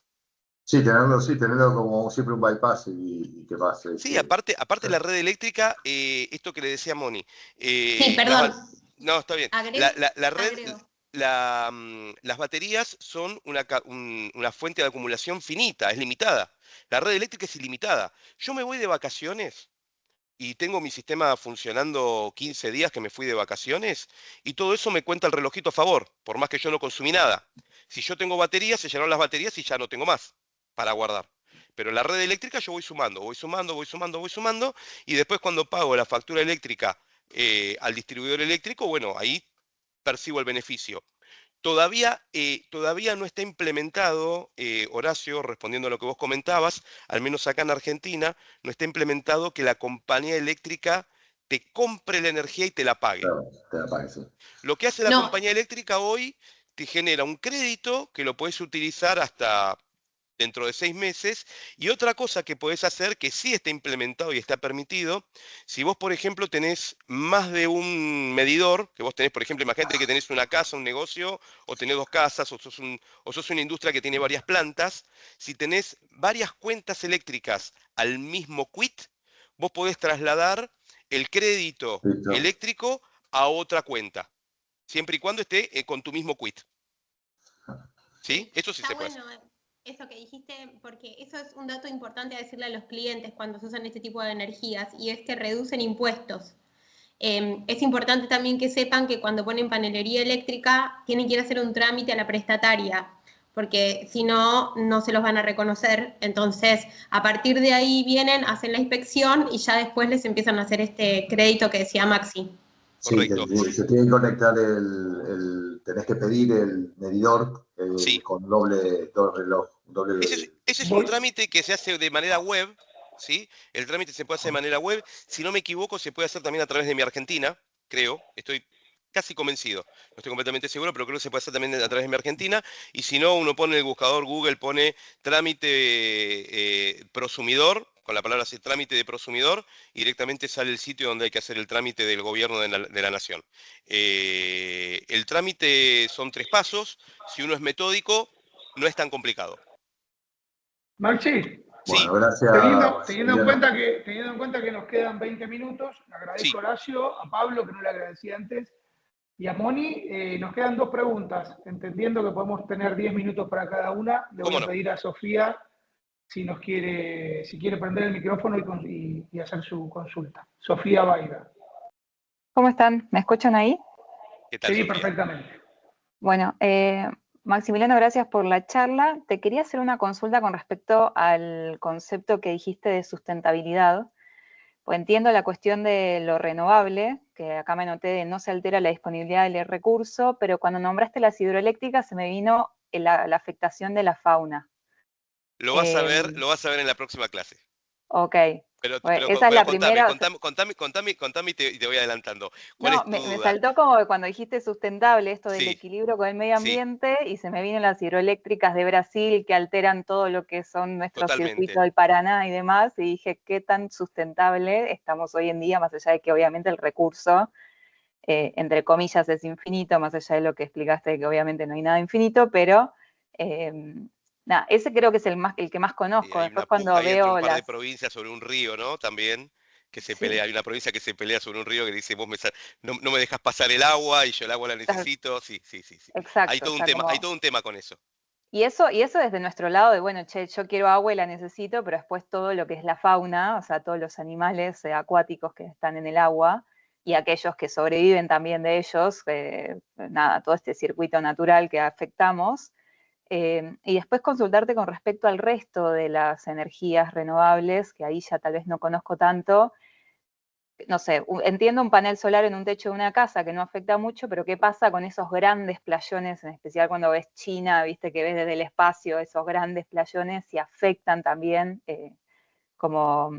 Sí, tenerlo como siempre un bypass y que pase. Sí, aparte la red eléctrica, esto que le decía Moni, Sí, perdón, no, está bien. agrego. La red, las baterías son una fuente de acumulación finita, es limitada. La red eléctrica es ilimitada. Yo me voy de vacaciones y tengo mi sistema funcionando 15 días que me fui de vacaciones y todo eso me cuenta el relojito a favor, por más que yo no consumí nada. Si yo tengo baterías, se llenaron las baterías y ya no tengo más para guardar. Pero en la red eléctrica yo voy sumando, voy sumando, voy sumando, voy sumando y después cuando pago la factura eléctrica al distribuidor eléctrico, bueno, ahí percibo el beneficio. Todavía no está implementado, Horacio, respondiendo a lo que vos comentabas, al menos acá en Argentina, no está implementado que la compañía eléctrica te compre la energía y te la pague. Claro, te la pague, sí. Lo que hace la No, compañía eléctrica hoy te genera un crédito que lo puedes utilizar hasta dentro de 6 meses. Y otra cosa que podés hacer, que sí está implementado y está permitido, si vos, por ejemplo, tenés más de un medidor, que vos tenés, por ejemplo, imagínate que tenés una casa, un negocio, o tenés 2 casas, o sos una industria que tiene varias plantas, si tenés varias cuentas eléctricas al mismo quit, vos podés trasladar el crédito Listo. eléctrico a otra cuenta, siempre y cuando esté con tu mismo quit. ¿Sí? Eso sí está se puede hacer. bueno eso que dijiste, porque eso es un dato importante a decirle a los clientes cuando se usan este tipo de energías, y es que reducen impuestos. Es importante también que sepan que cuando ponen panelería eléctrica tienen que ir a hacer un trámite a la prestataria, porque si no, no se los van a reconocer. Entonces, a partir de ahí vienen, hacen la inspección y ya después les empiezan a hacer este crédito que decía Maxi. Sí, Correcto. se tiene que conectar tenés que pedir el medidor Sí. con doble reloj. Ese es un trámite que se hace de manera web, ¿sí? El trámite se puede hacer de manera web. Si no me equivoco, se puede hacer también a través de Mi Argentina, creo. Estoy casi convencido. No estoy completamente seguro, pero creo que se puede hacer también a través de Mi Argentina. Y si no, uno pone en el buscador Google, pone trámite prosumidor, con la palabra así, trámite de prosumidor, y directamente sale el sitio donde hay que hacer el trámite del gobierno de la nación. El trámite son 3 pasos. Si uno es metódico, no es tan complicado. Maxi, Sí, Bueno, gracias. teniendo en cuenta que nos quedan 20 minutos, le agradezco sí. a Horacio, a Pablo, que no le agradecí antes, y a Moni. Nos quedan 2 preguntas. Entendiendo que podemos tener 10 minutos para cada una, le voy ¿Cómo a no? pedir a Sofía si quiere prender el micrófono y hacer su consulta. Sofía Baida. ¿Cómo están? ¿Me escuchan ahí? ¿Qué tal, Sí, Sofía? perfectamente. Bueno, Maximiliano, gracias por la charla. Te quería hacer una consulta con respecto al concepto que dijiste de sustentabilidad. Pues entiendo la cuestión de lo renovable, que acá me noté de no se altera la disponibilidad del recurso, pero cuando nombraste las hidroeléctricas se me vino la afectación de la fauna. Lo vas a ver en la próxima clase. Ok, Pero esa es la contame, primera. O sea, contame y te voy adelantando. ¿Cuál no, es tu me duda? saltó como que cuando dijiste sustentable, esto del Sí, equilibrio con el medio sí, ambiente, y se me vienen las hidroeléctricas de Brasil que alteran todo lo que son nuestros totalmente. circuitos del Paraná y demás, y dije, ¿qué tan sustentable estamos hoy en día, más allá de que obviamente el recurso, entre comillas, es infinito, más allá de lo que explicaste, de que obviamente no hay nada infinito, pero nada, ese creo que es el que más Y conozco. hay Después una puja cuando ahí entre un veo par de las... provincias sobre un río, ¿no? También, que se Sí, pelea. Hay una provincia que se pelea sobre un río que dice, no me dejas pasar el agua y yo el agua la necesito. Sí, sí, sí, sí. exacto, o sea, Hay como... todo un tema con eso. Y eso desde nuestro lado de, bueno, che, yo quiero agua y la necesito, pero después todo lo que es la fauna, o sea, todos los animales acuáticos que están en el agua y aquellos que sobreviven también de ellos, nada, todo este circuito natural que afectamos. Y después consultarte con respecto al resto de las energías renovables, que ahí ya tal vez no conozco tanto. No sé, entiendo un panel solar en un techo de una casa que no afecta mucho, pero ¿qué pasa con esos grandes playones, en especial cuando ves China, viste que ves desde el espacio esos grandes playones y afectan también como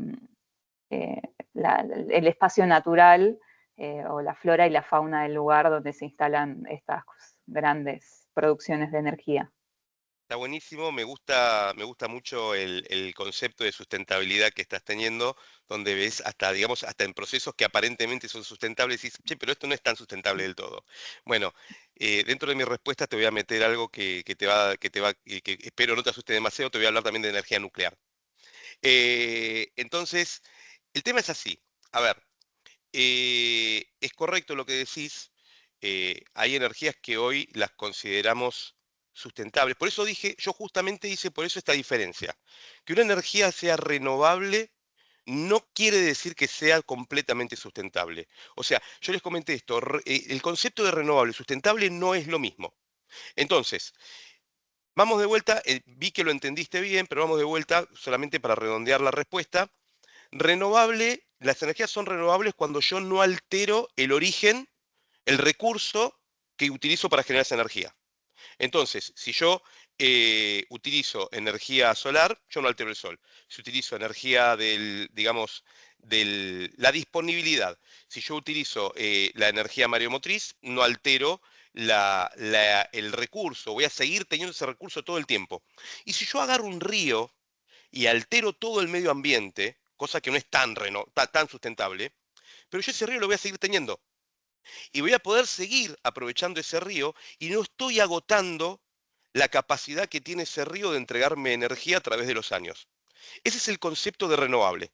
eh, el espacio natural o la flora y la fauna del lugar donde se instalan estas grandes producciones de energía? Está buenísimo, me gusta mucho el concepto de sustentabilidad que estás teniendo, donde ves hasta, digamos, hasta en procesos que aparentemente son sustentables y dices, che, pero esto no es tan sustentable del todo. Bueno, dentro de mi respuesta te voy a meter algo que espero no te asuste demasiado, te voy a hablar también de energía nuclear. Entonces, el tema es así. A ver, es correcto lo que decís. Hay energías que hoy las consideramos sustentables. Por eso dije, yo justamente hice por eso esta diferencia. Que una energía sea renovable no quiere decir que sea completamente sustentable. O sea, yo les comenté esto, el concepto de renovable y sustentable no es lo mismo. Entonces, vamos de vuelta, vi que lo entendiste bien, pero vamos de vuelta solamente para redondear la respuesta. Renovable, las energías son renovables cuando yo no altero el origen, el recurso que utilizo para generar esa energía. Entonces, si yo utilizo energía solar, yo no altero el sol. Si utilizo energía digamos, la disponibilidad, si yo utilizo la energía mareomotriz, no altero el recurso, voy a seguir teniendo ese recurso todo el tiempo. Y si yo agarro un río y altero todo el medio ambiente, cosa que no es tan sustentable, pero yo ese río lo voy a seguir teniendo. Y voy a poder seguir aprovechando ese río y no estoy agotando la capacidad que tiene ese río de entregarme energía a través de los años. Ese es el concepto de renovable.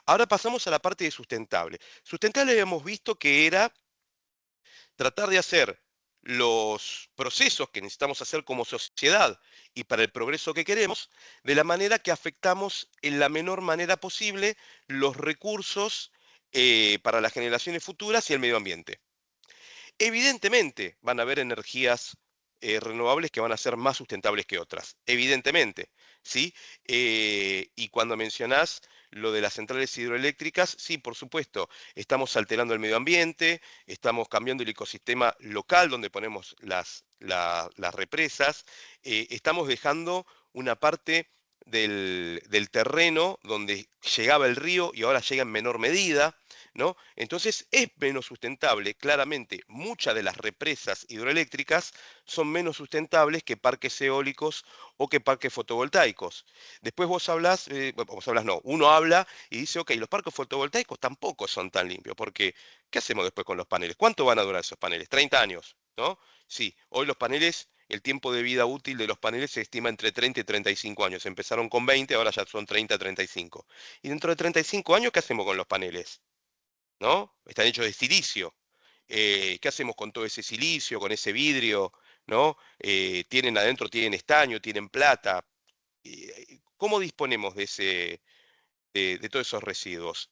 Ahora pasamos a la parte de sustentable. Sustentable habíamos visto que era tratar de hacer los procesos que necesitamos hacer como sociedad y para el progreso que queremos, de la manera que afectamos en la menor manera posible los recursos para las generaciones futuras y el medio ambiente. Evidentemente van a haber energías renovables que van a ser más sustentables que otras, evidentemente, ¿sí? Y cuando mencionás lo de las centrales hidroeléctricas, sí, por supuesto, estamos alterando el medio ambiente, estamos cambiando el ecosistema local donde ponemos las represas, estamos dejando una parte del terreno donde llegaba el río y ahora llega en menor medida, ¿no? Entonces es menos sustentable, claramente, muchas de las represas hidroeléctricas son menos sustentables que parques eólicos o que parques fotovoltaicos. Después uno habla y dice, ok, los parques fotovoltaicos tampoco son tan limpios, porque ¿qué hacemos después con los paneles? ¿Cuánto van a durar esos paneles? 30 años, ¿no? Sí, hoy los paneles, el tiempo de vida útil de los paneles se estima entre 30 y 35 años. Empezaron con 20, ahora ya son 30, 35. Y dentro de 35 años, ¿qué hacemos con los paneles? ¿No? Están hechos de silicio. ¿Qué hacemos con todo ese silicio, con ese vidrio? ¿No? Tienen estaño, tienen plata. ¿Cómo disponemos de todos esos residuos?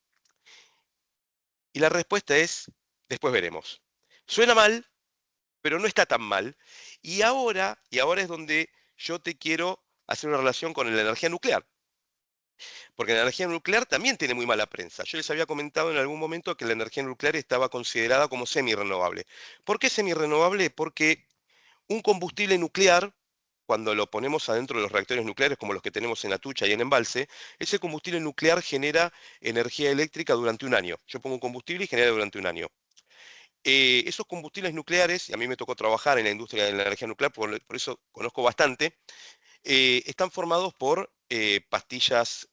Y la respuesta es, después veremos. Suena mal, pero no está tan mal. Y ahora es donde yo te quiero hacer una relación con la energía nuclear. Porque la energía nuclear también tiene muy mala prensa. Yo les había comentado en algún momento que la energía nuclear estaba considerada como semi-renovable. ¿Por qué semi-renovable? Porque un combustible nuclear, cuando lo ponemos adentro de los reactores nucleares como los que tenemos en Atucha y en Embalse, ese combustible nuclear genera energía eléctrica durante un año. Yo pongo un combustible y genera durante un año. Esos combustibles nucleares, y a mí me tocó trabajar en la industria de la energía nuclear, por eso conozco bastante, están formados por pastillas,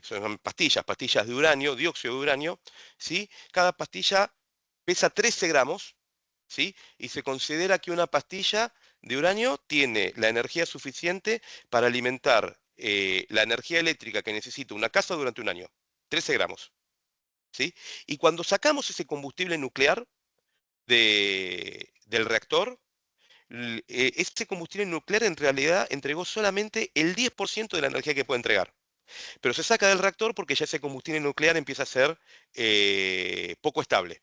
son pastillas de uranio, dióxido de uranio, ¿sí? Cada pastilla pesa 13 gramos, ¿sí? Y se considera que una pastilla de uranio tiene la energía suficiente para alimentar la energía eléctrica que necesita una casa durante un año, 13 gramos, ¿sí? Y cuando sacamos ese combustible nuclear del reactor, ese combustible nuclear en realidad entregó solamente el 10% de la energía que puede entregar. Pero se saca del reactor porque ya ese combustible nuclear empieza a ser poco estable.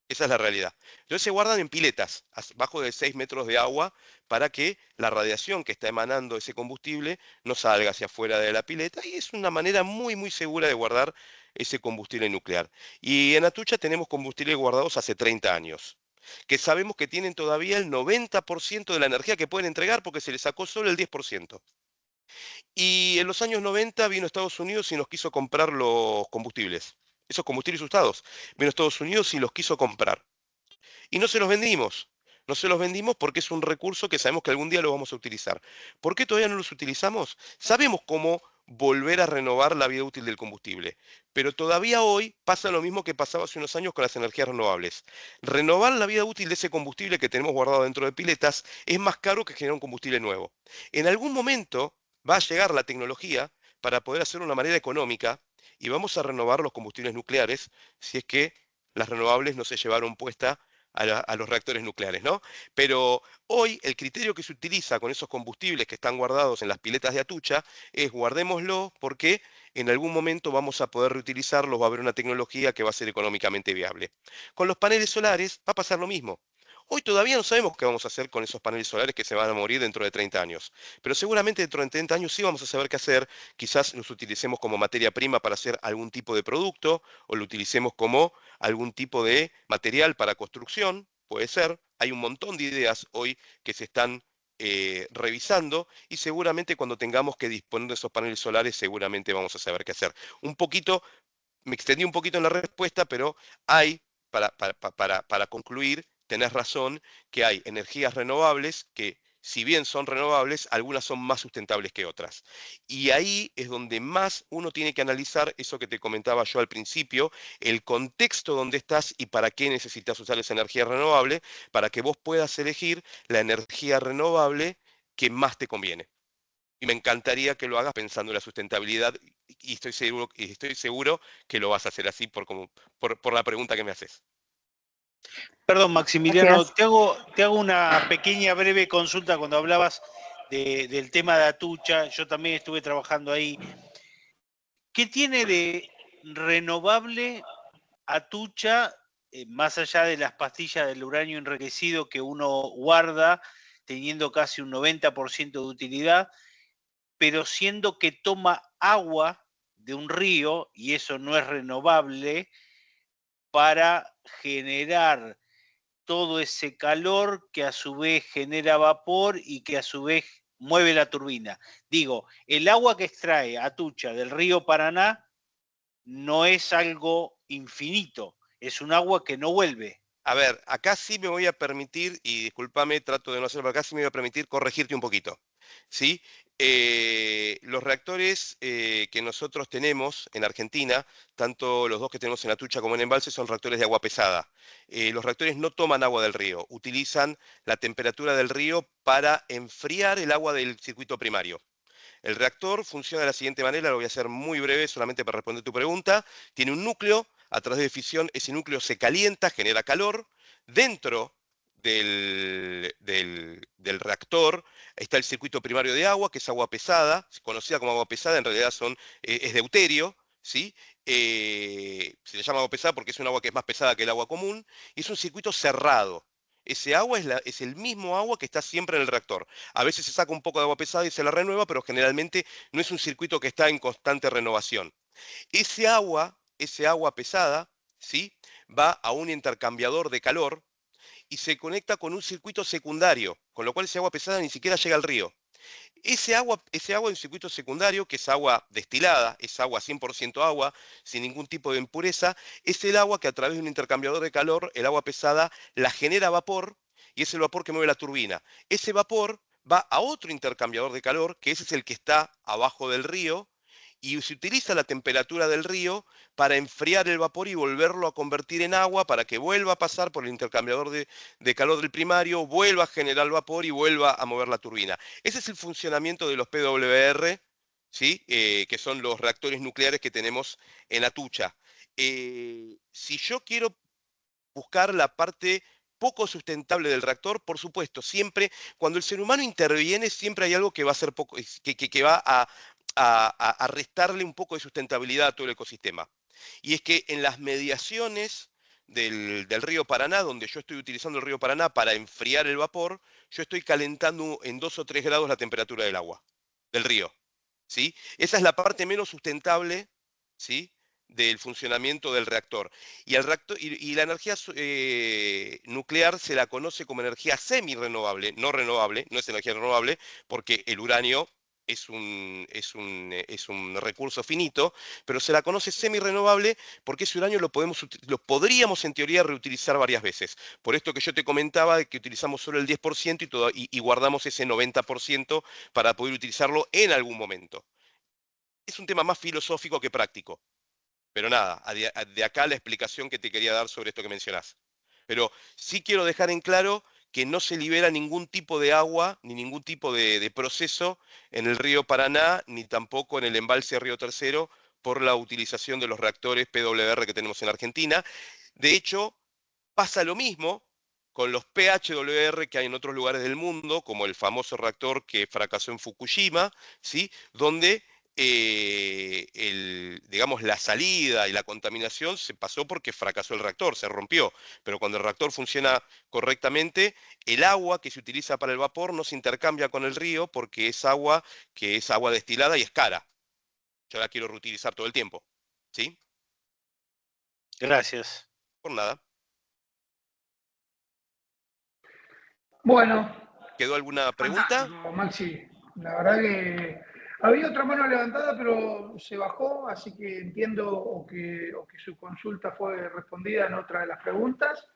Esa es la realidad. Entonces se guardan en piletas, bajo de 6 metros de agua, para que la radiación que está emanando ese combustible no salga hacia afuera de la pileta, y es una manera muy, muy segura de guardar ese combustible nuclear. Y en Atucha tenemos combustibles guardados hace 30 años, que sabemos que tienen todavía el 90% de la energía que pueden entregar porque se les sacó solo el 10%. Y en los años 90 vino Estados Unidos y nos quiso comprar los combustibles. Esos combustibles usados. Vino Estados Unidos y los quiso comprar. Y no se los vendimos. No se los vendimos porque es un recurso que sabemos que algún día lo vamos a utilizar. ¿Por qué todavía no los utilizamos? Sabemos cómo volver a renovar la vida útil del combustible. Pero todavía hoy pasa lo mismo que pasaba hace unos años con las energías renovables. Renovar la vida útil de ese combustible que tenemos guardado dentro de piletas es más caro que generar un combustible nuevo. En algún momento va a llegar la tecnología para poder hacerlo de una manera económica y vamos a renovar los combustibles nucleares si es que las renovables no se llevaron puesta a los reactores nucleares, ¿no? Pero hoy el criterio que se utiliza con esos combustibles que están guardados en las piletas de Atucha es guardémoslo porque en algún momento vamos a poder reutilizarlos, va a haber una tecnología que va a ser económicamente viable. Con los paneles solares va a pasar lo mismo. Hoy todavía no sabemos qué vamos a hacer con esos paneles solares que se van a morir dentro de 30 años, pero seguramente dentro de 30 años sí vamos a saber qué hacer. Quizás los utilicemos como materia prima para hacer algún tipo de producto o lo utilicemos como algún tipo de material para construcción, puede ser. Hay un montón de ideas hoy que se están revisando y seguramente cuando tengamos que disponer de esos paneles solares seguramente vamos a saber qué hacer. Un poquito, me extendí un poquito en la respuesta, pero hay, para concluir, tenés razón, que hay energías renovables que, si bien son renovables, algunas son más sustentables que otras. Y ahí es donde más uno tiene que analizar eso que te comentaba yo al principio, el contexto donde estás y para qué necesitas usar esa energía renovable, para que vos puedas elegir la energía renovable que más te conviene. Y me encantaría que lo hagas pensando en la sustentabilidad y estoy seguro que lo vas a hacer así por la pregunta que me haces. Perdón, Maximiliano, Gracias. te hago una pequeña breve consulta cuando hablabas del tema de Atucha. Yo también estuve trabajando ahí. ¿Qué tiene de renovable Atucha, más allá de las pastillas del uranio enriquecido que uno guarda, teniendo casi un 90% de utilidad, pero siendo que toma agua de un río, y eso no es renovable, para generar todo ese calor que a su vez genera vapor y que a su vez mueve la turbina? Digo, el agua que extrae Atucha del río Paraná no es algo infinito, es un agua que no vuelve. A ver, acá sí me voy a permitir, y discúlpame, trato de no hacerlo, pero acá sí me voy a permitir corregirte un poquito. ¿Sí? Los reactores que nosotros tenemos en Argentina, tanto los dos que tenemos en Atucha como en Embalse, son reactores de agua pesada. Los reactores no toman agua del río, utilizan la temperatura del río para enfriar el agua del circuito primario. El reactor funciona de la siguiente manera, lo voy a hacer muy breve solamente para responder tu pregunta. Tiene un núcleo, a través de fisión ese núcleo se calienta, genera calor. Dentro del reactor está el circuito primario de agua, que es agua pesada, conocida como agua pesada, en realidad es deuterio, ¿sí? Se le llama agua pesada porque es un agua que es más pesada que el agua común, y es un circuito cerrado. Ese agua es el mismo agua que está siempre en el reactor. A veces se saca un poco de agua pesada y se la renueva, pero generalmente no es un circuito que está en constante renovación. Ese agua pesada, ¿sí? Va a un intercambiador de calor y se conecta con un circuito secundario, con lo cual ese agua pesada ni siquiera llega al río. Ese agua en circuito secundario, que es agua destilada, es agua 100% agua, sin ningún tipo de impureza, es el agua que a través de un intercambiador de calor, el agua pesada, la genera vapor y es el vapor que mueve la turbina. Ese vapor va a otro intercambiador de calor, que ese es el que está abajo del río, y se utiliza la temperatura del río para enfriar el vapor y volverlo a convertir en agua para que vuelva a pasar por el intercambiador de calor del primario, vuelva a generar vapor y vuelva a mover la turbina. Ese es el funcionamiento de los PWR, ¿sí? Que son los reactores nucleares que tenemos en Atucha. Si yo quiero buscar la parte poco sustentable del reactor, por supuesto, siempre, cuando el ser humano interviene, siempre hay algo que va a ser poco, que va a restarle un poco de sustentabilidad a todo el ecosistema. Y es que en las mediaciones del río Paraná, donde yo estoy utilizando el río Paraná para enfriar el vapor, yo estoy calentando en 2 o 3 grados la temperatura del agua, del río, ¿sí? Esa es la parte menos sustentable, ¿sí?, del funcionamiento del reactor. Y, y la energía nuclear se la conoce como energía semi-renovable, no renovable, no es energía renovable, porque el uranio es un recurso finito, pero se la conoce semi-renovable porque ese uranio lo podríamos en teoría reutilizar varias veces. Por esto que yo te comentaba de que utilizamos solo el 10% y guardamos ese 90% para poder utilizarlo en algún momento. Es un tema más filosófico que práctico. Pero nada, de acá la explicación que te quería dar sobre esto que mencionás. Pero sí quiero dejar en claro que no se libera ningún tipo de agua, ni ningún tipo de proceso en el río Paraná, ni tampoco en el embalse Río Tercero, por la utilización de los reactores PWR que tenemos en Argentina. De hecho, pasa lo mismo con los PHWR que hay en otros lugares del mundo, como el famoso reactor que fracasó en Fukushima, ¿sí?, donde digamos, la salida y la contaminación se pasó porque fracasó el reactor, se rompió. Pero cuando el reactor funciona correctamente, el agua que se utiliza para el vapor no se intercambia con el río porque es agua que es agua destilada y es cara. Yo la quiero reutilizar todo el tiempo. ¿Sí? Gracias. Por nada. Bueno. ¿Quedó alguna pregunta? Maxi, la verdad que había otra mano levantada, pero se bajó, así que entiendo o que su consulta fue respondida en otra de las preguntas,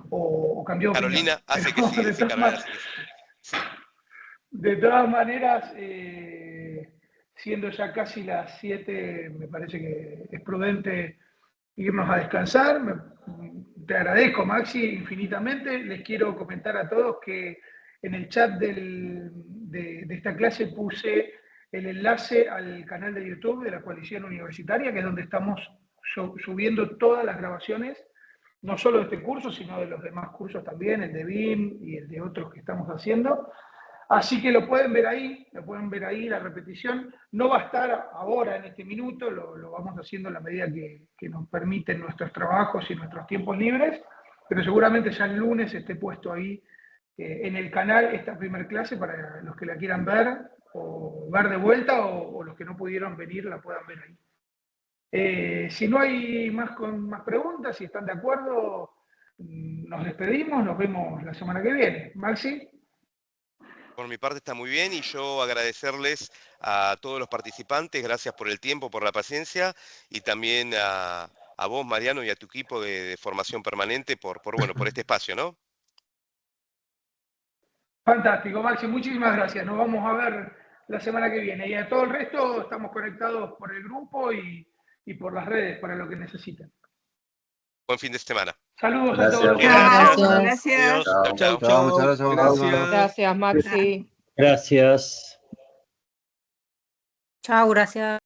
o cambió de opinión. Carolina hace que sí, dice Carolina hace que sí. De todas maneras, siendo ya casi las 7, me parece que es prudente irnos a descansar. Te agradezco, Maxi, infinitamente. Les quiero comentar a todos que en el chat de esta clase puse el enlace al canal de YouTube de la Coalición Universitaria, que es donde estamos subiendo todas las grabaciones, no solo de este curso, sino de los demás cursos también, el de BIM y el de otros que estamos haciendo. Así que lo pueden ver ahí, la repetición. No va a estar ahora en este minuto, lo vamos haciendo en la medida que nos permiten nuestros trabajos y nuestros tiempos libres, pero seguramente ya el lunes esté puesto ahí en el canal esta primer clase para los que la quieran ver, o ver de vuelta, o los que no pudieron venir la puedan ver ahí. Si no hay más preguntas, si están de acuerdo, nos despedimos, nos vemos la semana que viene. Maxi. Por mi parte está muy bien y yo agradecerles a todos los participantes, gracias por el tiempo, por la paciencia y también a vos, Mariano, y a tu equipo de formación permanente por este espacio, ¿no? Fantástico, Maxi, muchísimas gracias. Nos vamos a ver la semana que viene. Y a todo el resto estamos conectados por el grupo y por las redes para lo que necesiten. Buen fin de semana. Saludos a todos. Gracias. Chau. Muchas gracias. Gracias, Maxi. Gracias. Chao, gracias.